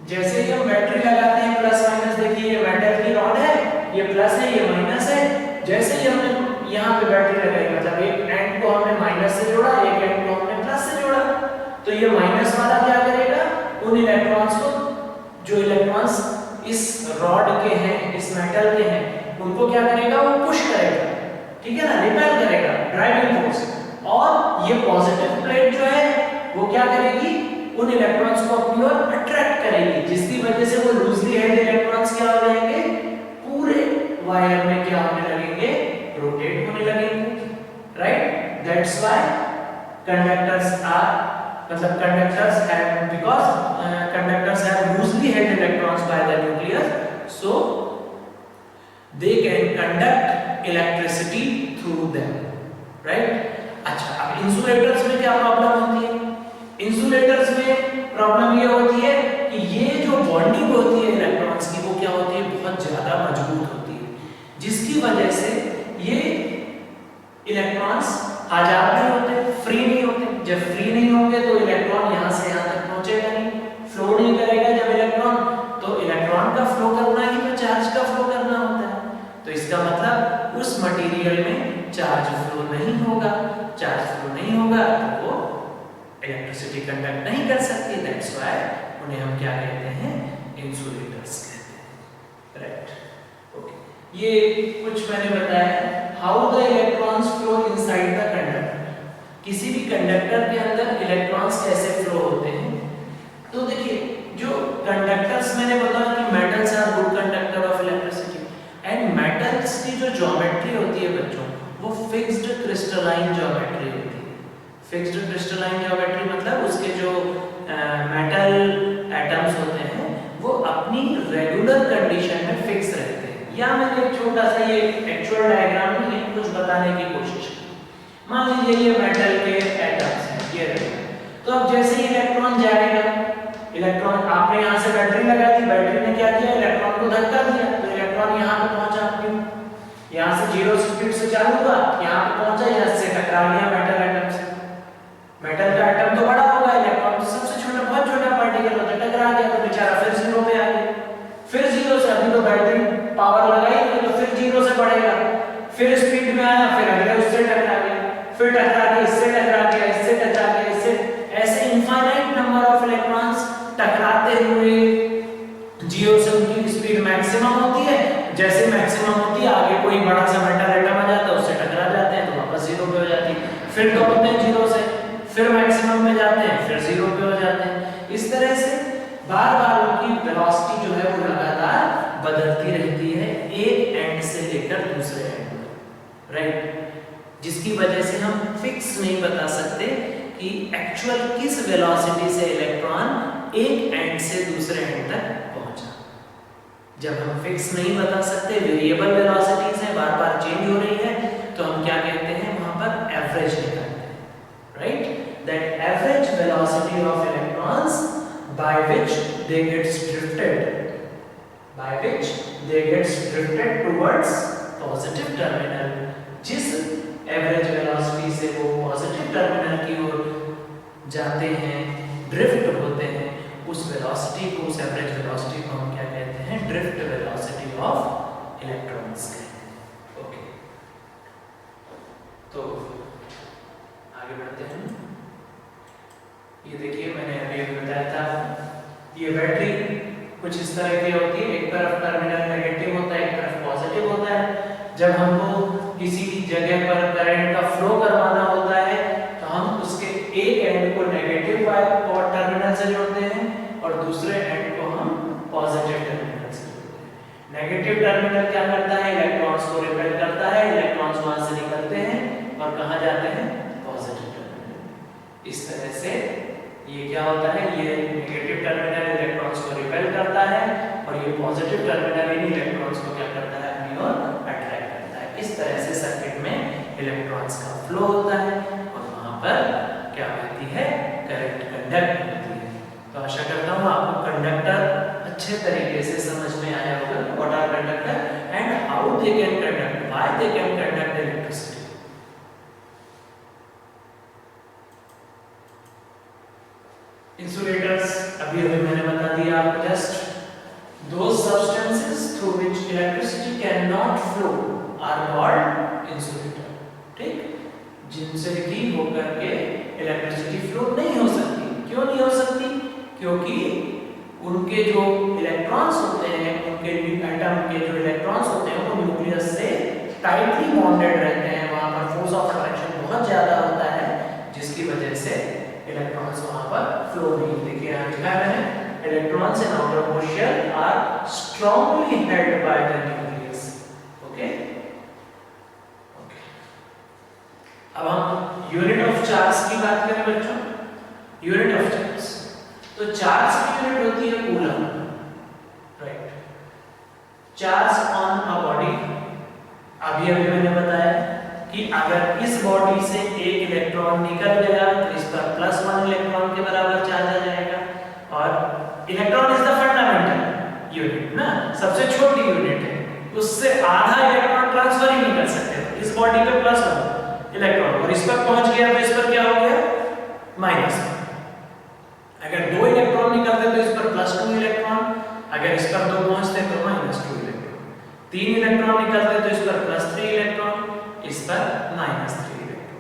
Speaker 1: जैसे ही हम बैटरी लगाते हैं, प्लस माइनस, देखिए ये मेटल की रॉड है, ये प्लस है, ये माइनस है। जैसे ही हमने यहाँ पे बैटरी लगाई, मतलब एक एंड को हमने माइनस से जोड़ा, एक एंड को हमने प्लस से जोड़ा, तो ये माइनस वाला क्या करेगा, उन इलेक्ट्रॉन्स को, जो इलेक्ट्रॉन्स इस रॉड के हैं, इस मेटल के हैं, उनको क्या करेगा, वो पुश करेगा, ठीक है ना, रिपेल करेगा, ड्राइविंग फोर्स। और ये पॉजिटिव प्लेट जो है वो क्या करेगी, उन इलेक्ट्रॉन्स को अपनी ओर अट्रैक्ट करेगी, जिसकी वजह से वो लूजली हेल्ड इलेक्ट्रॉन्स क्या हो जाएंगे, पूरे वायर में क्या होने लगेंगे, रोटेट होने लगेंगे, right. That's why conductors are, मतलब conductors have, because conductors have loosely held electrons by the nucleus, so they can conduct electricity through them, right। अच्छा, अब इंसुलेटर्स में क्या प्रॉब्लम होती है, इंसुलेटर्स में प्रॉब्लम ये होती है कि ये जो बॉन्डिंग होती है इलेक्ट्रॉन्स की, वो क्या होती है, बहुत ज्यादा मजबूत होती है, जिसकी वजह से ये इलेक्ट्रॉन्स आजाद नहीं होते, फ्री नहीं होते। जब फ्री नहीं होंगे तो इलेक्ट्रॉन यहाँ से यहाँ तक पहुंचेगा नहीं, फ्लो नहीं करेगा जब इलेक्ट्रॉन, तो इलेक्ट्रॉन का फ्लो करना ही तो चार्ज का फ्लो करना होता है। तो इसका मतलब उस मटेरियल में चार्ज फ्लो नहीं होगा, चार्ज फ्लो नहीं होगा तो वो इलेक्ट्रिसिटी कंडक्ट नहीं कर सकती। दैट्स व्हाई उन्हें हम क्या कहते हैं, इंसुलेटर्स कहते हैं, राइट। ओके, ये कुछ मैंने बताया how the electrons flow inside the conductor. किसी भी कंडक्टर के अंदर इलेक्ट्रॉन्स कैसे फ्लो होते हैं, तो देखिए जो कंडक्टर्स मैंने बताया कि metals are good conductor of electricity, and metals की जो ज्योमेट्री होती है बच्चों, वो फिक्स्ड क्रिस्टलाइन ज्योमेट्री होती है। फिक्स्ड क्रिस्टलाइन ज्योमेट्री मतलब उसके जो मेटल एटम्स होते हैं वो अपनी रेगुलर कंडीशन में फिक्स रहते हैं। या मैंने एक छोटा सा ये एक्चुअल डायग्राम में कुछ बताने की कोशिश की। मान लीजिए ये मेटल के एटम्स हैं, ये रहे, तो अब जैसे ही इलेक्ट्रॉन जाएगा, इलेक्ट्रॉन, आपने यहाँ से बैटरी लगा दी, बैटरी ने क्या किया, इलेक्ट्रॉन को धक्का दिया, तो इलेक्ट्रॉन यहाँ पे पहुंचा, यहाँ से 0 स्पीड से चालू हुआ, यहाँ पे पहुंचा, यहाँ से टकरा गया मेटल एटम से। मेटल का एटम तो बड़ा होगा, इलेक्ट्रॉन तो सबसे छोटा, बहुत छोटा पार्टिकल होता है, टकरा गया तो बेचारा फिर 0 पे आ गया, फिर 0 से, अभी तो बैटरी पावर लगाई तो फिर 0 से बढ़ेगा, फिर स्पीड में आया, फिर अगले उससे टकरा गया, फिर टकरा के इससे टकरा गया, इससे टकरा गया, इससे, ऐसे इनफाइनाइट नंबर ऑफ इलेक्ट्रॉन्स टकराते हुए 0 से उनकी स्पीड मैक्सिमम होती है। जैसे मैक्सिमम होती है, आगे कोई बड़ा सा मेटल एटम आ जाता है, उससे टकरा जाते हैं तो वापस 0 पे हो जाती है, फिर दौड़ते हैं 0 से, फिर मैक्सिमम पे जाते हैं, फिर 0 पे हो जाते हैं। इस तरह से बार-बार उनकी वेलोसिटी जो है वो लगातार बदलती रहती है, एक एंड से लेकर दूसरे एंड तक, राइट। जिसकी वजह से हम फिक्स नहीं बता सकते कि एक्चुअल किस वेलोसिटी से इलेक्ट्रॉन एक एंड से दूसरे एंड तक पहुंचा। जब हम फिक्स नहीं बता सकते, वेरिएबल वेलोसिटीज हैं, बार-बार चेंज हो रही है, तो हम क्या कहते हैं, वहां पर एवरेज निकालते हैं, right. That average velocity of electrons by which they gets drifted towards positive terminal। जिस एवरेज वेलोसिटी से वो पॉजिटिव टर्मिनल की ओर जाते हैं, ड्रिफ्ट होते हैं, उस वेलोसिटी को, उस एवरेज वेलोसिटी को हम क्या कहते हैं? ड्रिफ्ट वेलोसिटी ऑफ इलेक्ट्रॉन्स कहते हैं। ओके, तो आगे बढ़ते हैं। ये देखिए मैंने अभी बताया था, ये बैटरी कुछ इस तरह की होती है, एक तरफ टर्मिनल नेगेटिव होता है, एक तरफ पॉजिटिव होता है। जब हमको किसी जगह पर करंट का फ्लो करवाना होता है तो हम उसके एक एंड को नेगेटिव और टर्मिनल से जोड़ते हैं और दूसरे एंड को हम पॉजिटिव टर्मिनल से जोड़ते हैं। नेगेटिव टर्मिनल क्या करता है? इलेक्ट्रॉन्स को रिपेल करता है, इलेक्ट्रॉन्स वहां से निकलते हैं और कहां जाते हैं? Positive terminal. इस तरह से ये क्या होता है? ये नेगेटिव टर्मिनल इलेक्ट्रॉन्स को रिपेल करता है और ये पॉजिटिव टर्मिनल इन इलेक्ट्रॉन्स को क्या करता है? अपनी ओर अट्रैक्ट करता है। इस तरह से सर्किट में इलेक्ट्रॉन्स का फ्लो होता है और वहां पर क्या होती है? करंट कंडक्ट होती है। तो आशा करता हूँ आपको कंडक्टर अच्छे तरीके से समझ में आया होगा। What are conductor and how they can conduct, why they can conduct electricity. Insulators अभी मैंने बता दिया आपको, just those substances through which electricity cannot flow are called insulator। ठीक, जिनसे कि होकर के इलेक्ट्रिसिटी फ्लो नहीं हो सकती। क्यों नहीं हो सकती? क्योंकि उनके जो इलेक्ट्रॉन्स होते हैं, उनके एटम के जो इलेक्ट्रॉन्स होते हैं वो न्यूक्लियस से टाइटली बॉन्डेड रहते हैं। वहां पर फोर्स ऑफ अट्रैक्शन बहुत ज्यादा होता है, जिसकी वजह से इलेक्ट्रॉन्स वहां पर फ्लो नहीं। देखिए यहां लिखा है मैंने, electrons in outer portion are strongly held by the nucleus। okay? अब हम यूनिट ऑफ चार्ज की बात करें बच्चों। यूनिट ऑफ चार्ज, तो चार्ज की यूनिट होती है coulomb, right? Charge on a body, अभी मैंने बताया कि अगर इस बॉडी से एक इलेक्ट्रॉन निकल गया तो इस पर +1 इलेक्ट्रॉन के बराबर चार्ज आ जाएगा। और electron is the fundamental unit ना, सबसे छोटी यूनिट है, उससे आधा इलेक्ट्रॉन ट्रांसफर ही नहीं कर सकते। इस बॉडी पे +1 इलेक्ट्रॉन और इस पर पहुंच गया तो इस पर क्या हो गया? -1। अगर 2 इलेक्ट्रॉन निकलते तो इस पर +2 इलेक्ट्रॉन, अगर इस पर 2 पहुंचते तो -2 इलेक्ट्रॉन। 3 इलेक्ट्रॉन निकलते तो इस पर +3 इलेक्ट्रॉन, इस पर -3 इलेक्ट्रॉन।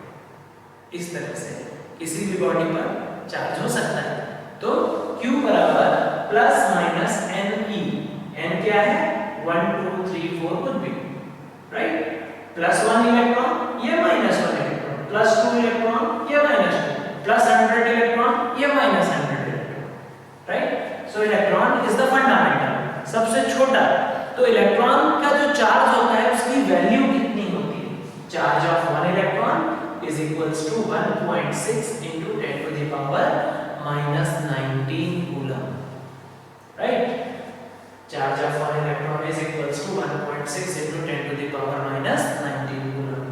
Speaker 1: इस तरह से किसी भी बॉडी पर चार्ज हो सकता है। तो Q बराबर ±NE। N क्या है? 1 2 3 4 कुछ भी, राइट? +1 इलेक्ट्रॉन ये -1 इलेक्ट्रॉन, +2 इलेक्ट्रॉन ये -2, +100 इलेक्ट्रॉन ये -100 electron, right? So electron is the fundamental, सबसे छोटा। तो इलेक्ट्रॉन का जो चार्ज होता है उसकी वैल्यू कितनी होती है? Charge of 1 electron is equals to 1.6 into 10 to the power -19 coulomb, right? Charge of 1 electron is equals to 1.6 into 10 to the power -19 coulomb।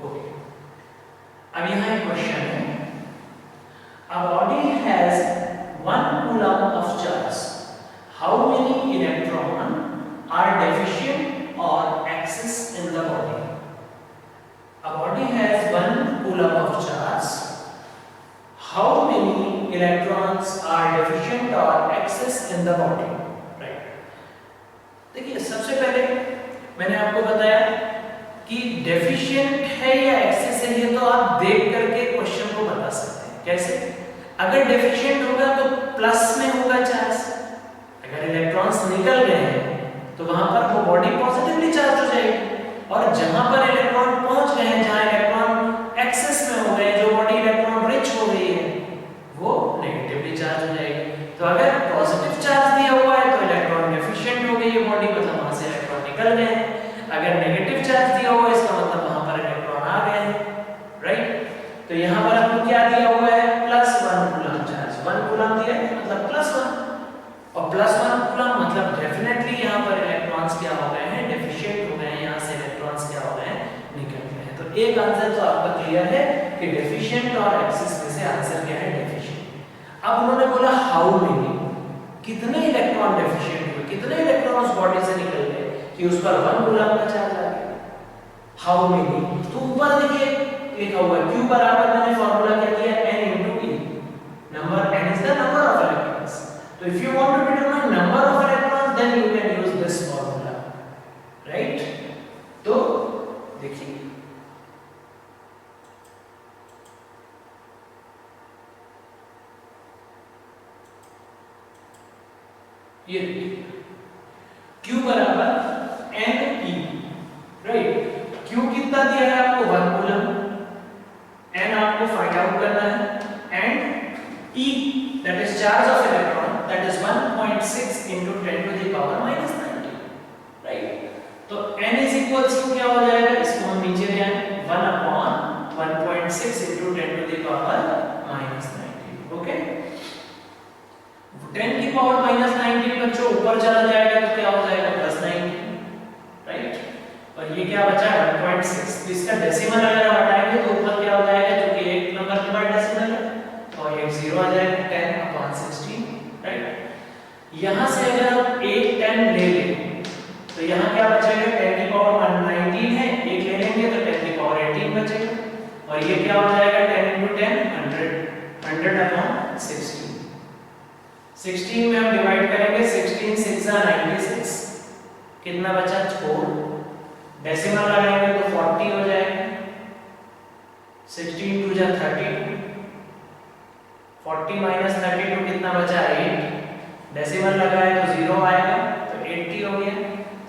Speaker 1: Okay, अब यहाँ एक क्वेश्चन है, a body has 1 coulomb of charge, how many electrons are deficient or excess in the body? A body has 1 coulomb of charge, how many electrons are deficient or excess in the body, right? देखिए सबसे पहले मैंने आपको बताया कि deficient है या access है, ये तो आप देख करके क्वेश्चन को बता सकते हैं। कैसे? अगर डेफिशिएंट होगा तो प्लस में होगा चार्ज, अगर इलेक्ट्रॉन्स निकल गए हैं तो वहां पर वो बॉडी पॉजिटिवली चार्ज हो जाएगी, और जहां पर इलेक्ट्रॉन पहुंच गए हैं, जहां इलेक्ट्रॉन एक्सेस में हो गए, जो बॉडी इलेक्ट्रॉन रिच हो गई है, वो नेगेटिवली चार्ज हो जाएगी। तो अगर पॉजिटिव चार्ज दिया हुआ है तो इलेक्ट्रॉन डेफिशिएंट हो गई है बॉडी, मतलब वहां से इलेक्ट्रॉन निकल गए हैं। अगर नेगेटिव चार्ज दिया हुआ है इसका मतलब वहां पर इलेक्ट्रॉन आ गए हैं, राइट? तो यहां पर आपको क्या दिया हुआ है? +1 कूलम चार्ज, 1 कूलम दिया है मतलब +1, और +1 कूलम मतलब डेफिनेटली यहां पर इलेक्ट्रॉन्स क्या हो गए हैं? डेफिशिएंट हो गए हैं, यहां से इलेक्ट्रॉन्स क्या हो गए हैं? निकल गए हैं। तो एक आंसर तो आपका क्लियर है कि डेफिशिएंट और एक्सेस में से आंसर क्या है? डेफिशिएंट। अब उन्होंने बोला हाउ मेनी, कितने इलेक्ट्रॉन डेफिशिएंट हुए, कितने इलेक्ट्रॉन उस बॉडी से निकल गए कि उस पर 1 कूलम का चार्ज आ गया। हाउ मेनी, तो ऊपर देखिए लिखा हुआ है Q बराबर, मैंने फार्मूला क्या दिया? N × E। ये Q बराबर NE, राइट। Q कितना दिया है आपको 1 कूलम, N आपको फाइंड आउट करना है and E that is charge of electron that is 1.6 into 10 to the power minus 90, right. तो N is equals to क्या हो जाएगा, इसको हम नीचे ले आए 1 upon 1.6 into 10 to the power minus 90, okay. 10 की पावर माइनस 90 बच्चों ऊपर चला जाएगा तो क्या हो जाएगा प्लस 90, राइट। और ये क्या बचा 1.6, तो इसका डेसिमल अगर हम हटाएंगे तो ऊपर क्या हो जाएगा, जो कि एक नंबर के बाद डेसिमल है और एक 0 आ जाएगा 10 upon 16, राइट। यहां से अगर हम एक 10 ले लें तो यहां क्या बचेगा, 10 की पावर 19 है, एक ले लेंगे तो 10 की पावर 18 बचेगा और ये क्या हो जाएगा 10 into 10 100 upon 16। 16 में हम डिवाइड करेंगे, 16 6 96, कितना बचा 4, डेसिमल लगाएंगे तो 40 हो जाएगा, 16 2 जा 32, 40 माइनस 32 कितना बचा 8, डेसिमल लगाए तो 0 आएगा तो 80 हो गया,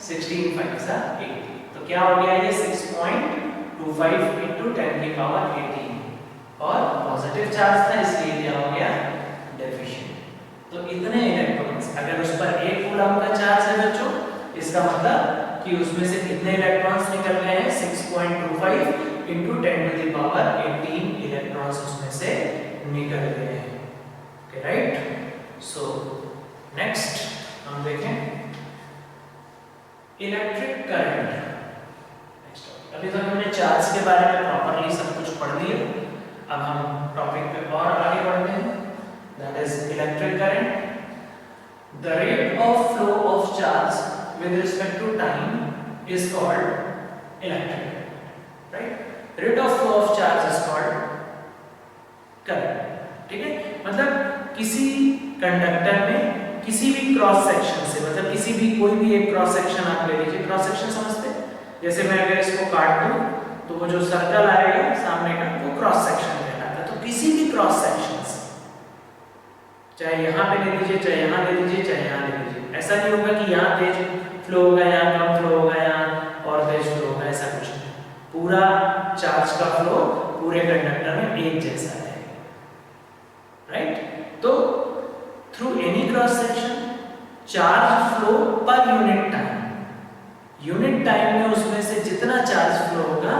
Speaker 1: 16 5 जा 80, तो क्या हो गया ये 6.25 into 10 की पावर 18 और पॉजिटिव चार्ज था इसलिए क्या हो गया डेफिशिएंट। तो इतने इलेक्ट्रॉन्स, अगर उस पर 1 कूलम का चार्ज है बच्चों, इसका मतलब कि उसमें से कितने इलेक्ट्रॉन्स निकल गए हैं 6.25 into 10 to the power 18 electrons उसमें से निकल गए हैं, ओके, राइट। सो नेक्स्ट हम देखें इलेक्ट्रिक करंट। नेक्स्ट अभी तक हमने चार्ज के बारे में प्रॉपर्ली सब कुछ पढ़ लिया, अब हम टॉपिक पे और आगे बढ़ते हैं, that is electric current. The rate of flow of charge with respect to time is called electric current, right? Rate of flow of charge is called current, ठीक है। मतलब किसी कंडक्टर में किसी भी क्रॉस सेक्शन से, मतलब किसी भी कोई भी एक क्रॉस सेक्शन आप ले लीजिए, क्रॉस सेक्शन समझते हैं, जैसे मैं अगर इसको काट दूं तो वो जो सर्कल आएगा सामने का वो क्रॉस सेक्शन कहलाता है। तो किसी भी क्रॉस सेक्शन, चाहे यहाँ पे ले लीजिए, चाहे यहाँ ले लीजिए, चाहे यहाँ ले लीजिए, ऐसा नहीं होगा कि यहाँ तेज फ्लो होगा, यहाँ कम फ्लो होगा, यहाँ और तेज फ्लो होगा, ऐसा कुछ नहीं। पूरा चार्ज का फ्लो पूरे कंडक्टर में एक जैसा है, राइट। तो through any cross section charge flow per unit time में उसमें से जितना चार्ज फ्लो होगा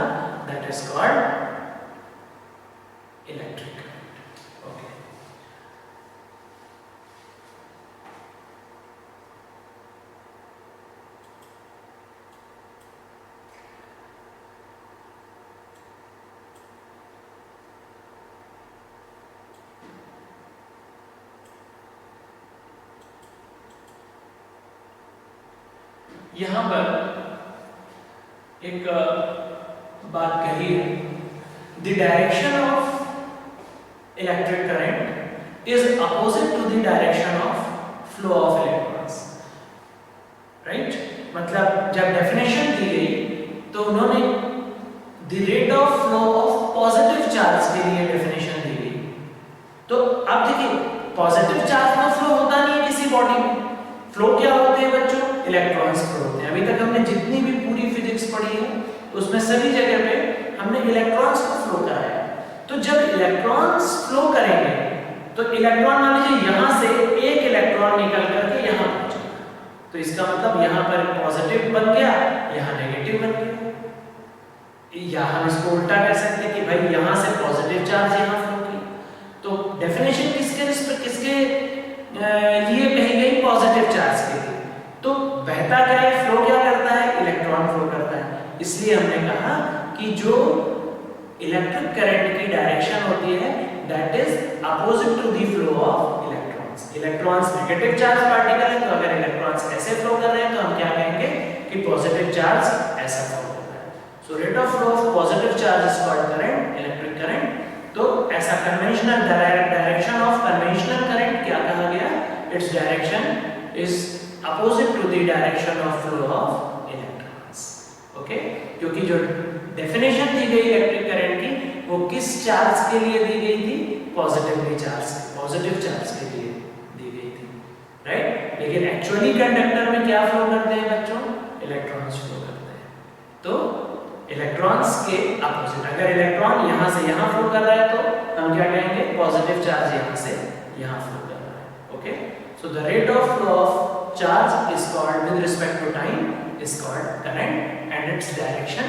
Speaker 1: that is called electric current, okay. यहां पर एक बात कही है, the direction of electric current is opposite to the direction of flow of electrons, right. मतलब जब डेफिनेशन दी गई तो उन्होंने the rate of flow of positive charge के लिए डेफिनेशन दी गई। तो अब देखिए पॉजिटिव चार्ज का फ्लो होता नहीं है किसी बॉडी में, फ्लो क्या होते हैं बच्चों, इलेक्ट्रॉन्स फ्लो होते हैं। अभी तक हमने जितनी भी पूरी फिजिक्स पढ़ी है उसमें सभी जगह पे हमने इलेक्ट्रॉन्स को फ्लो कराया। तो जब इलेक्ट्रॉन्स फ्लो करेंगे तो इलेक्ट्रॉन मान लीजिए यहाँ से एक इलेक्ट्रॉन निकल करके यहाँ पहुंचेगा, तो इसका मतलब यहाँ पर पॉजिटिव बन गया, यहाँ नेगेटिव बन गया। या हम इसको उल्टा कर सकते हैं कि भाई यहाँ से पॉजिटिव चार्ज यहाँ फ्लो किया। तो डेफिनेशन किसके लिए कही गई, पॉजिटिव चार्ज के लिए। तो बहता क्या है, फ्लो क्या करता है, इलेक्ट्रॉन फ्लो करता है। इसलिए हमने कहा कि जो इलेक्ट्रिक करंट की डायरेक्शन होती है that is opposite to the flow of electrons. Electrons negative charge particle है, तो अगर इलेक्ट्रॉन्स ऐसे फ्लो कर रहे हैं तो हम क्या कहेंगे कि पॉजिटिव चार्ज ऐसा फ्लो कर रहा है। So rate of flow of positive charge is called current, electric current. तो ऐसा conventional direction of conventional current क्या कहा गया, it's direction is opposite to the direction of flow of electrons, okay. क्योंकि जो डेफिनेशन दी गई इलेक्ट्रिक करंट की वो किस चार्ज के लिए दी गई थी, पॉजिटिव चार्ज के लिए दी गई थी, राइट। लेकिन एक्चुअली कंडक्टर में क्या फ्लो करते हैं बच्चों? इलेक्ट्रॉन्स फ्लो करते हैं। तो इलेक्ट्रॉन्स के अपोजिट, अगर इलेक्ट्रॉन यहाँ से यहाँ फ्लो कर रहा है तो हम क्या कहेंगे? पॉजिटिव चार्ज यहाँ से यहाँ फ्लो कर रहा है। Okay, so the rate of flow of charge is called with respect to time is called current and its direction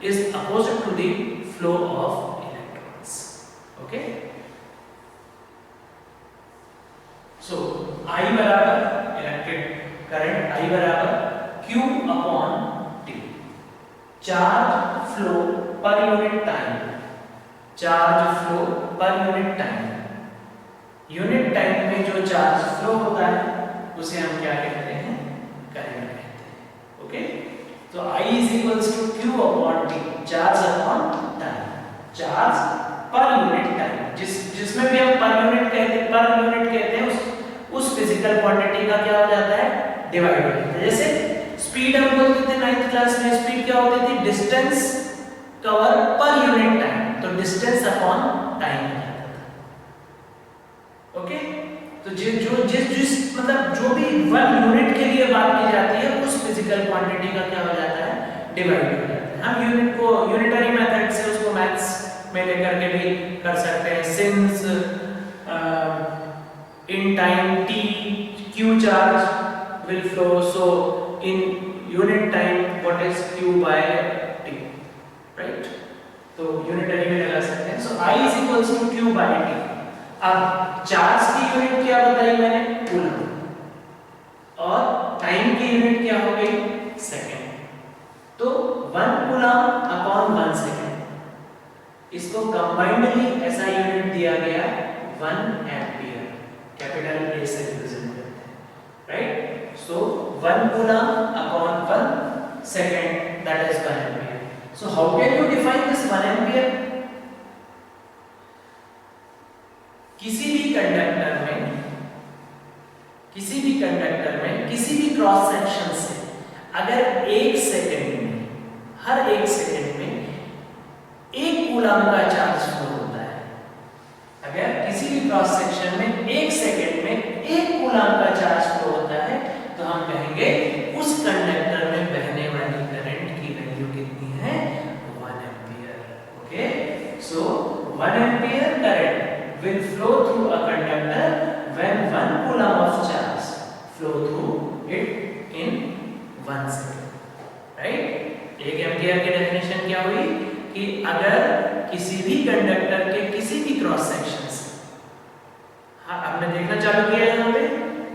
Speaker 1: is opposite to the flow of electrons. Okay, so I बराबर electric current I बराबर Q upon T, charge flow per unit time, charge flow per unit time, unit time में जो charge flow होता है उसे हम क्या कहते हैं? करंट। ओके, तो I is equals to Q upon T, charge upon time, charge पर यूनिट टाइम, जिसमें भी हम पर यूनिट कहते हैं उस फिजिकल क्वांटिटी का क्या हो जाता है? डिवाइड हो जाता है। जैसे स्पीड हम बोलते थे 9th क्लास में, स्पीड क्या होती थी? डिस्टेंस कवर पर यूनिट टाइम, तो डिस्टेंस अपॉन टाइम हो जाता था। ओके, तो जिस मतलब जो भी 1 यूनिट के लिए बात की जाती है उस फिजिकल क्वांटिटी का क्या हो जाता है? डिवाइड हो जाता है। हम यूनिट को यूनिटरी मेथड से उसको मैथ्स में लेकर के भी कर सकते हैं। Since in time t q charge will flow, so in unit time what is q by t, right? तो यूनिटरी में लगा सकते हैं। सो I is equals to q by t। अब चार्ज की यूनिट क्या बताई मैंने? कूलम, और टाइम की यूनिट क्या हो गई? सेकंड। तो 1 कूलम अपॉन 1 सेकंड, इसको कंबाइंडली ऐसा यूनिट दिया गया 1 एम्पीयर, कैपिटल A से रिप्रेजेंट करते हैं, right? So 1 coulomb upon 1 second, that is 1 ampere. So how can you define this 1 ampere? किसी भी कंडक्टर में किसी भी क्रॉस सेक्शन से अगर 1 सेकंड में, हर 1 सेकंड में 1 कूलम का चार्ज फ्लो होता है, अगर किसी भी क्रॉस सेक्शन में 1 सेकंड में 1 कूलम का चार्ज फ्लो होता है तो हम कहेंगे उस कंडक्टर में बहने वाली करंट की वैल्यू कितनी है? 1 ampere. Okay, so 1 ampere current will flow through a conductor when 1 coulomb of charge flow through it in 1 second, right? 1 ampere की डेफिनेशन क्या हुई कि अगर किसी भी कंडक्टर के किसी भी क्रॉस सेक्शन से, हाँ आपने देखना चालू किया है यहाँ पे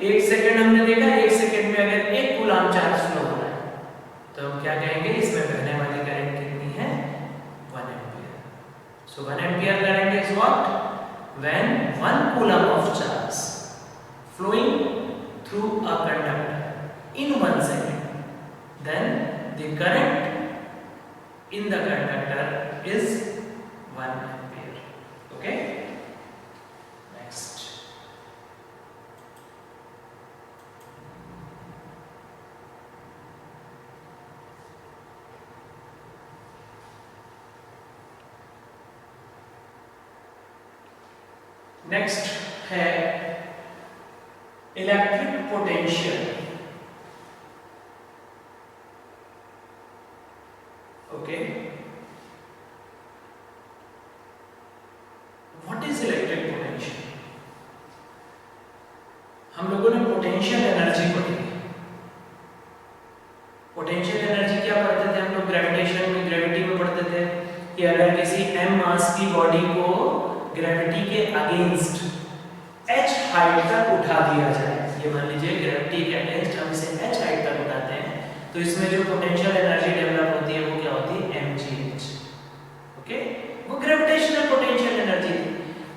Speaker 1: 1 सेकंड हमने देखा, 1 सेकंड में अगर 1 कूलम्ब चार्ज फ्लो हो रहा है तो हम क्या कहेंगे? इसमें बहने वाली करंट कितनी है? 1 ampere. So 1 ampere current is what? When 1 coulomb of charge flowing through a conductor in 1 second, then the current in the conductor is 1 ampere. Okay? Next. Next है electric potential. Okay, what is electric potential? हम लोगों ने potential energy पढ़ी। Potential energy क्या पढ़ते थे हम लोग? ग्रेविटेशन में, ग्रेविटी में पढ़ते थे कि अगर किसी m मास की बॉडी को ग्रेविटी के अगेंस्ट h हाइट तक उठा दिया जाए, ये मान लीजिए ग्रेविटी के अगेंस्ट हम इसे h हाइट तक उठाते हैं, तो इसमें जो पोटेंशियल एनर्जी डेवलप होती है वो क्या होती है? mgh। ओके, वो ग्रेविटेशनल पोटेंशियल एनर्जी थी।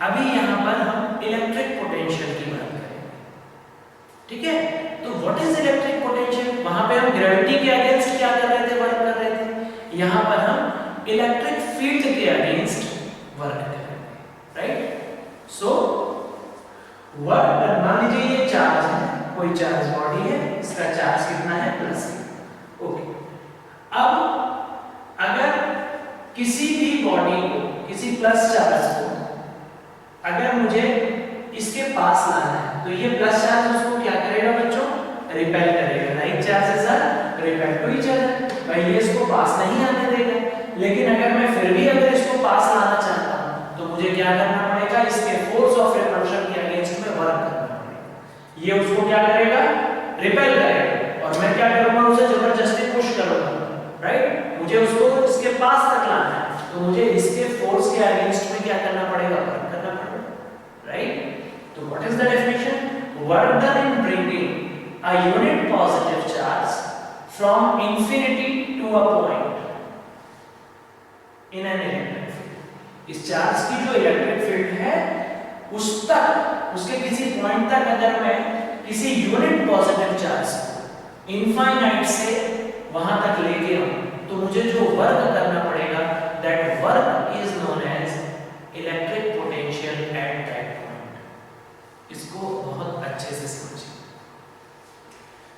Speaker 1: अभी यहाँ पर हम इलेक्ट्रिक पोटेंशियल की बात करेंगे, ठीक है? तो व्हाट इज इलेक्ट्रिक पोटेंशियल? वहां पे हम ग्रेविटी के अगेंस्ट क्या कर रहे थे? वर्क कर रहे थे। यहाँ पर हम इलेक्ट्रिक फील्ड के अगेंस्ट वर्क कर रहे हैं, राइट? सो वर्क, मान लीजिए ये चार्ज है, कोई चार्ज बॉडी है, इसका चार्ज कितना है? प्लस। ओके, अब अगर किसी भी बॉडी को, किसी प्लस चार्ज को अगर मुझे इसके पास लाना है तो ये प्लस चार्ज उसको क्या करेगा बच्चों? ये उसको क्या करेगा, रिपेल करेगा, और मैं क्या करूंगा, उसे जबरदस्ती पुश करूंगा, राइट। मुझे उसको इसके पास तक लाना है, तो मुझे इसके फोर्स के अगेंस्ट में क्या करना पड़ेगा, वर्क करना पड़ेगा, राइट। तो what is the definition, work done in bringing a unit positive charge from infinity to a point in an electric field. इस चार्ज की जो इलेक्ट्रिक फील्ड है उस तक, उसके किसी पॉइंट तक अगर मैं किसी यूनिट पॉजिटिव चार्ज इनफाइनाइट से वहां तक लेके आऊं, तो मुझे जो वर्क करना पड़ेगा, that work is known as electric potential at that point. इसको बहुत अच्छे से समझिए।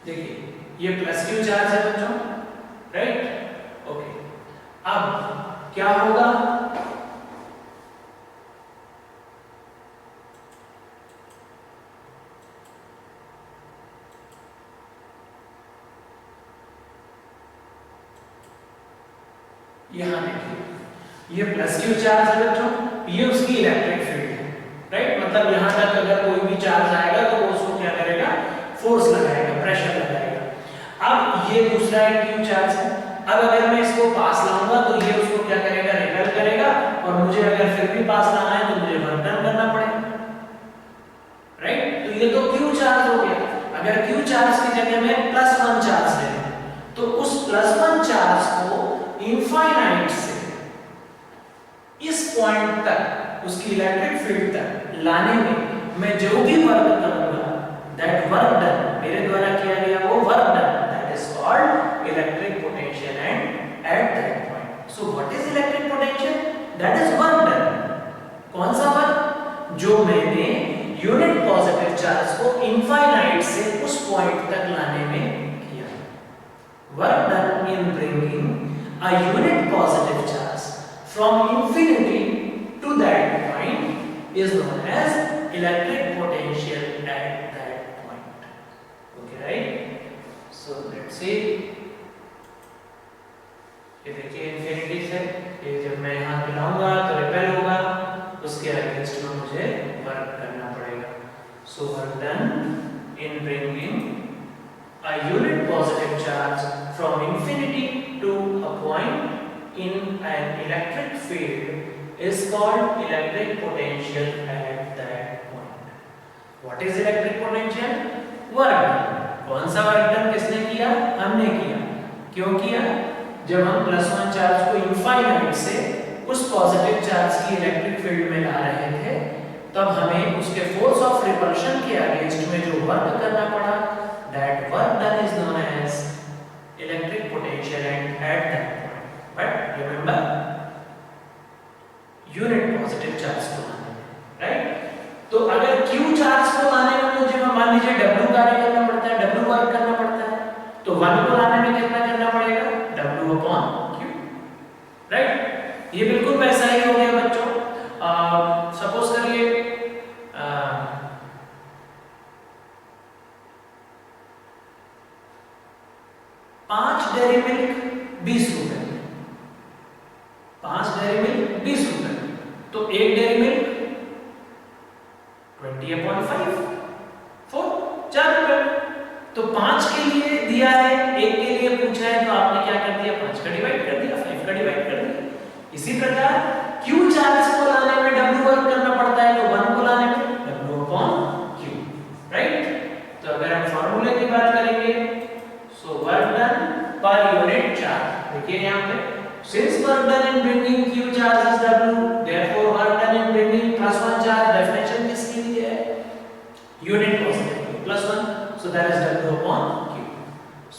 Speaker 1: देखिए ये प्लस क्यू चार्ज है बच्चों, राइट, ओके। अब क्या होगा, यहां देखिए ये प्लस क्यू चार्ज है बच्चों, ये उसकी इलेक्ट्रिक फील्ड है, राइट। मतलब यहां तक अगर कोई भी चार्ज आएगा तो वो उसको क्या करेगा, फोर्स लगाएगा, प्रेशर लगाएगा। अब ये दूसरा एक क्यू चार्ज है, अब अगर मैं इसको पास लाऊंगा तो ये उसको क्या करेगा, रिपेल करेगा, और मुझे अगर फिर भी पास लाना है तो मुझे वर्क डन करना पड़ेगा, राइट। तो ये तो क्यू चार्ज हो गया। अगर क्यू चार्ज की जगह में +1 चार्ज ले तो उस +1 चार्ज को इनफाइनाइट से इस पॉइंट तक, उसकी इलेक्ट्रिक फील्ड तक लाने में मैं जो भी वर्क करूंगा, दैट वर्क डन, मेरे द्वारा किया गया वो work done, that is called electric potential at that point. So what is electric potential, that is work done. कौन सा वर्क, जो मैंने यूनिट पॉजिटिव चार्ज को इनफाइनाइट से उस पॉइंट तक लाने में किया। Work done in bringing a unit positive charge from infinity to that point is known as electric potential at that point. Okay, right? So let's see. ये देखिए infinity से ये जब मैं यहाँ हिलाऊंगा तो रिपेल होगा, उसके अगेंस्ट में मुझे वर्क करना पड़ेगा। So work done in bringing a unit positive charge from infinity to a point in an electric field is called electric potential at that point. What is electric potential? Work done. कौन सा work done किसने किया, हमने किया। क्यों किया, जब हम +1 चार्ज को इनफाइनाइट से उस पॉजिटिव चार्ज की इलेक्ट्रिक फील्ड में ला रहे थे, तब हमें उसके फोर्स ऑफ रिपल्शन के अगेंस्ट में जो वर्क करना पड़ा, that work done is known as electric potential at that point. But remember, unit positive charge को लाने में, right? तो अगर Q चार्ज को लाने में मुझे मान लीजिए W कार्य करना पड़ता है, W वर्क करना पड़ता है, तो 1 को लाने में कितना करना पड़ेगा, W/Q, right? ये बिल्कुल वैसा ही हो गया बच्चों। सपोज करिए 5 डेयरी मिल्क 20 रुपए, 5 डेयरी मिल्क 20 रुपए, तो 1 डेयरी मिल्क 20/5 4 रुपए। तो 5 के लिए दिया है, 1 के लिए पूछा है, तो आपने क्या कर दिया, 5 का डिवाइड कर दिया, 5 का डिवाइड कर दिया। इसी प्रकार Q चार्ज को लाने में W वर्क करना पड़ता है, तो 1 को लाने में W/Q, राइट। तो अगर हम फार्मूले की बात करेंगे, so work done per unit charge, देखिए यहाँ पे, since work done in bringing Q charge is W, therefore work done in bringing +1 charge, definition किसकी दी है, unit positive +1, so that is W/Q.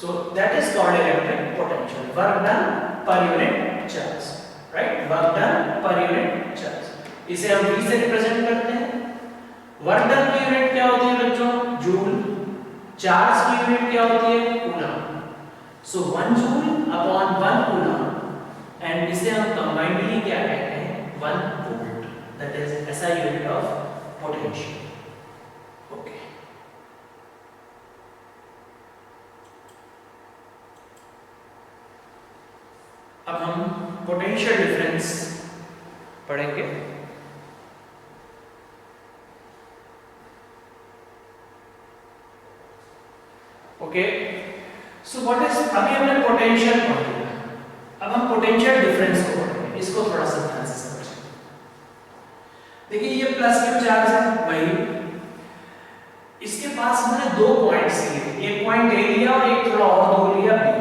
Speaker 1: So that is called electric potential, work done per unit charge, right? Work done per unit charge. इसे हम V से represent करते हैं। Work done की unit क्या होती है बच्चों, जूल। चार्ज की यूनिट क्या होती है, coulomb. So 1 joule upon 1 coulomb, and इसे हम combinedly क्या कहते हैं, 1 volt, that is SI unit of potential. Okay. अब हम पोटेंशियल डिफरेंस पढ़ेंगे। ओके, सो व्हाट इज, अभी हमने पोटेंशियल पढ़ लिया, अब हम पोटेंशियल डिफरेंस को पढ़ेंगे, इसको थोड़ा सा ध्यान से समझें। देखिए ये प्लस क्यू चार्ज है, वही इसके पास हमने दो पॉइंट्स लिए, एक पॉइंट ए लिया और एक थोड़ा और दूर लिया बी।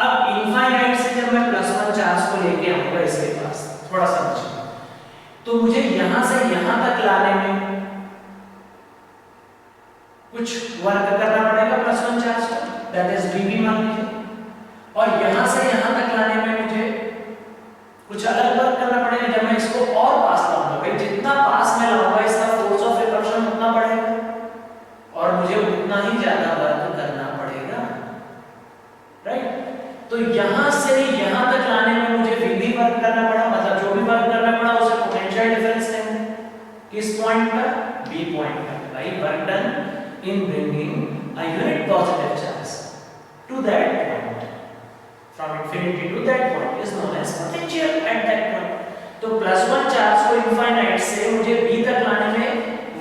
Speaker 1: अब इनफाइनाइट से जब मैं प्लस वन चार्ज को लेके आऊंगा इसके पास, थोड़ा समझिए, तो मुझे यहां से यहां तक लाने में कुछ वर्क करना पड़ेगा प्लस वन चार्ज को, दैट इज वीबी मान लीजिए, और यहां से यहां तक लाने में मुझे कुछ अलग वर्क करना पड़ेगा। जब मैं इसको और पास लाऊंगा, भाई जितना पास में लाऊंगा इसका फोर्स ऑफ रिपल्शन उतना बढ़ेगा और मुझे उतना ही ज्यादा वर्क करना पड़ेगा, राइट। तो यहां से यहां तक लाने में मुझे वीबी वर्क करना पड़ा, मतलब जो भी वर्क करना पड़ा उसे पोटेंशियल डिफरेंस कहेंगे। किस पॉइंट पर? बी पॉइंट पर, भाई work done in bringing a unit positive charge to that point, from infinity to that point is known as potential at that point। तो प्लस वन चार्ज को infinite से मुझे b तक लाने में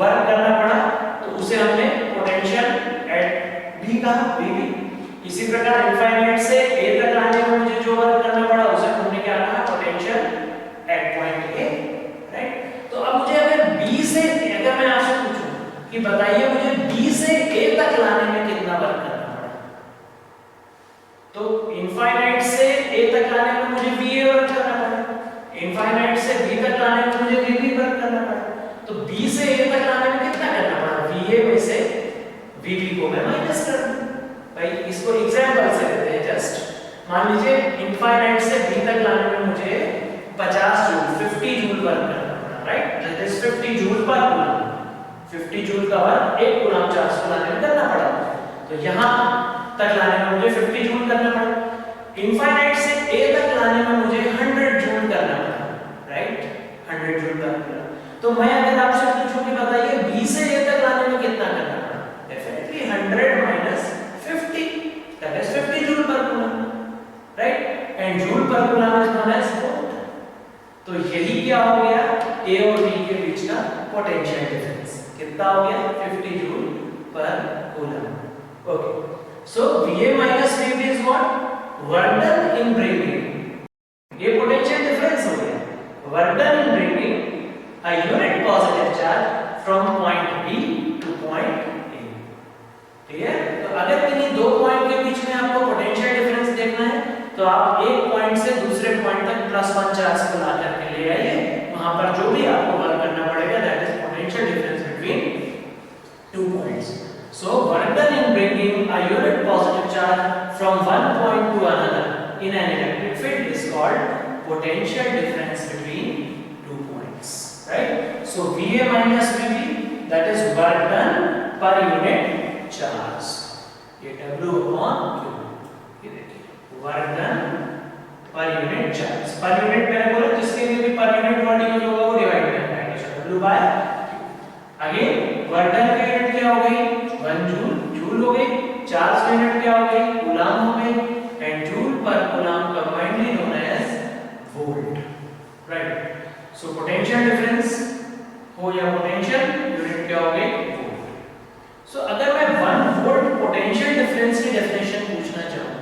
Speaker 1: वर्क करना पड़ा, तो उसे हमने पोटेंशियल एट b कहा, bb। इसी प्रकार इनफाइनाइट से a तक लाने में मुझे जो वर्क करना पड़ा उसे हमने क्या कहा, potential at point a, right. तो अब मुझे अगर b से, अगर मैं आपसे पूछूं कि बताइए मुझे B से A तक लाने में कितना वर्क करना पड़ा, तो इनफाइनाइट से A तक लाने में मुझे VA वर्क करना पड़ा, इनफाइनाइट से B तक लाने में मुझे VB वर्क करना पड़ा। तो B से A तक लाने में कितना करना पड़ा, VA में से VB को मैं माइनस कर दूं। भाई इसको एग्जांपल से लेते हैं, जस्ट मान लीजिए इनफाइनाइट से B तक लाने में मुझे 50 जूल 50 जूल वर्क करना पड़ा, right, that is 50 joule per coulomb. 50 joule का वर्क 1 कूलम चार्ज को लाने में करना पड़ा, तो यहां तक लाने में मुझे 50 जूल करना पड़ा। इनफाइनाइट से A तक लाने में मुझे 100 जूल करना पड़ा, राइट, 100 जूल पर कूलम। तो मैं अगर आपसे पूछूं कि बताइए B से A तक लाने में कितना करना पड़ा, definitely 100 minus 50, that is 50 joule per coulomb, right, and joule per coulomb is known as volt. तो यही क्या हो गया, A और B के बीच का पोटेंशियल डिफरेंस कितना हो गया, 50 joule per coulomb. Okay, so VA minus VB is what, work done in bringing, ये पोटेंशियल डिफरेंस हो गया, work done in bringing a unit positive charge from point B to point A। ठीक है, तो अगर किन्हीं दो पॉइंट के बीच में आपको पोटेंशियल डिफरेंस देखना है, तो आप एक पॉइंट से दूसरे पॉइंट तक प्लस वन चार्ज को ला करके ले आइए, वहां पर जो भी आपको वर्क करना पड़ेगा that is potential difference between 2 points। So work done in bringing a unit positive charge from one point to another in an electric field is called potential difference between 2 points, right? So VA minus VB, that is work done per unit charge, ये W upon Q, ये देखिए work done per unit charge, per unit मैंने बोला जिसके लिए भी per unit word use होगा वो डिवाइड करना है, W by again work done की यूनिट क्या हो गई, 1 जूल, जूल हो गई, चार्ज की यूनिट क्या हो गई, कूलम हो गई, and joule per coulomb combinedly known as volt, right. So potential difference हो या पोटेंशियल यूनिट क्या हो गई, वोल्ट। सो अगर मैं 1 वोल्ट पोटेंशियल डिफरेंस की डेफिनेशन पूछना चाहूं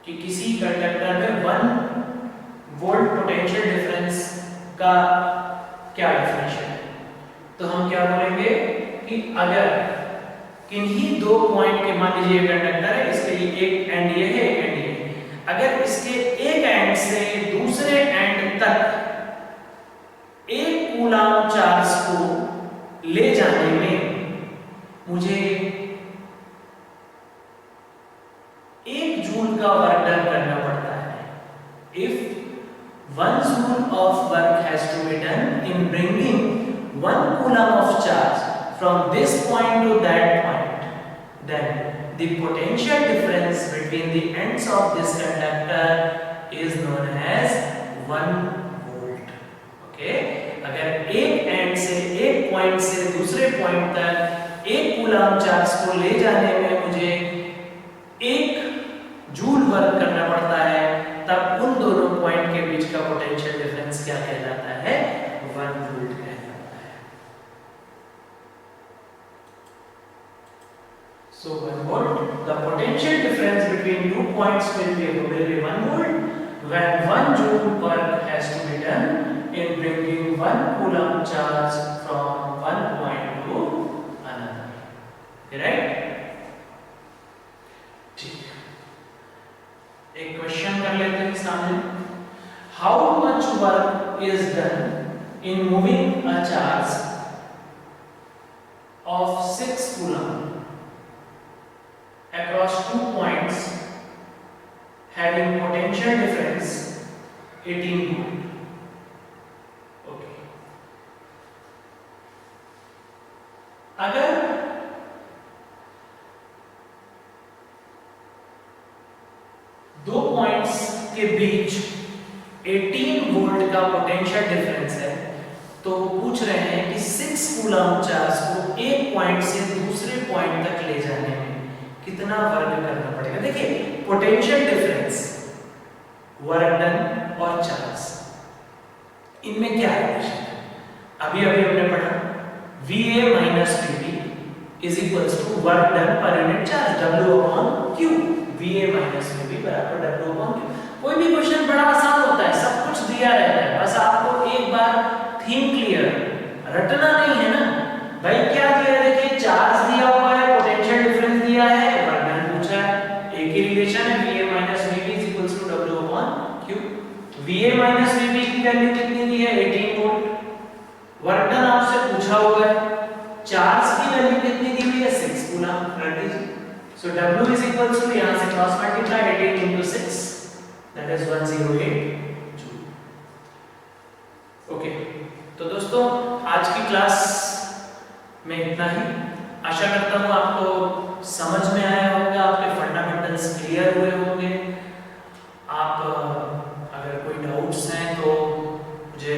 Speaker 1: कि किसी कंडक्टर में 1 वोल्ट पोटेंशियल डिफरेंस का क्या डेफिनेशन है, तो हम क्या बोलेंगे कि अगर किन्हीं दो पॉइंट के, मान लीजिए कंडक्टर है, इसके एक एंड ये है एक एंड ये है, अगर इसके एक एंड से दूसरे एंड तक 1 कूलम चार्ज को ले जाने में मुझे 1 जूल का वर्क डन करना पड़ता है। If 1 joule of work has to be done in bringing 1 coulomb of charge from this point to that point, then the potential difference between the ends of this conductor is known as 1 volt। okay, अगर एक and से, एक point से दूसरे point तक 1 coulomb charge को ले जाने में मुझे 1 जूल वर्क करना पड़ता है, तब उन दोनों पॉइंट के बीच का पोटेंशियल डिफरेंस क्या कहलाता है, 1 वोल्ट कहलाता है। So 1 volt. The potential difference between 2 points will be 1 volt when 1 joule work has to be done in bringing 1 coulomb charge from one point to another. Right? ठीक. एक question कर लेते हैं सामने. How much work is done in moving a charge of 6 coulomb across 2 points having potential difference 18 volt? Okay. अगर दो points के बीच 18 volt का पोटेंशियल डिफरेंस है तो वो पूछ रहे हैं कि 6 कूलम चार्ज को एक पॉइंट से दूसरे पॉइंट तक ले जाने में कितना वर्क करना पड़ेगा. देखिए पोटेंशियल डिफरेंस, वर्क डन और चार्ज, इनमें क्या रिलेशन है? अभी हमने पढ़ा VA minus VB is equals to work done per unit charge W upon Q. VA minus VB बराबर W upon Q. कोई भी क्वेश्चन बड़ा आसान होता है, सब कुछ दिया रहता है, बस आपको एक बार थीम क्लियर रटना नहीं है ना भाई. क्या दिया है? देखिए चार्ज दिया हुआ है, पोटेंशियल डिफरेंस दिया है, वर्क डन पूछा है, एक ही रिलेशन है VA minus VB is equals to W upon Q. VA minus VB की वैल्यू कितनी दी है? 18 वोल्ट. वर्क डन आपसे पूछा हुआ है, चार्ज की वैल्यू कितनी दी हुई है? 6 कूलम. रख दीजिए. सो W is equals to यहां से cross multiply 18 into 6 that is 108 joule. Okay, तो दोस्तों आज की क्लास में इतना ही. आशा करता हूँ आपको समझ में आया होगा, आपके फंडामेंटल्स क्लियर हुए होंगे. आप अगर कोई डाउट्स हैं तो मुझे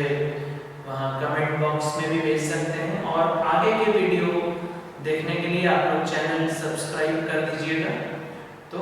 Speaker 1: वहाँ कमेंट बॉक्स में भी भेज सकते हैं और आगे के वीडियो देखने के लिए आप लोग चैनल सब्सक्राइब कर दीजिएगा. तो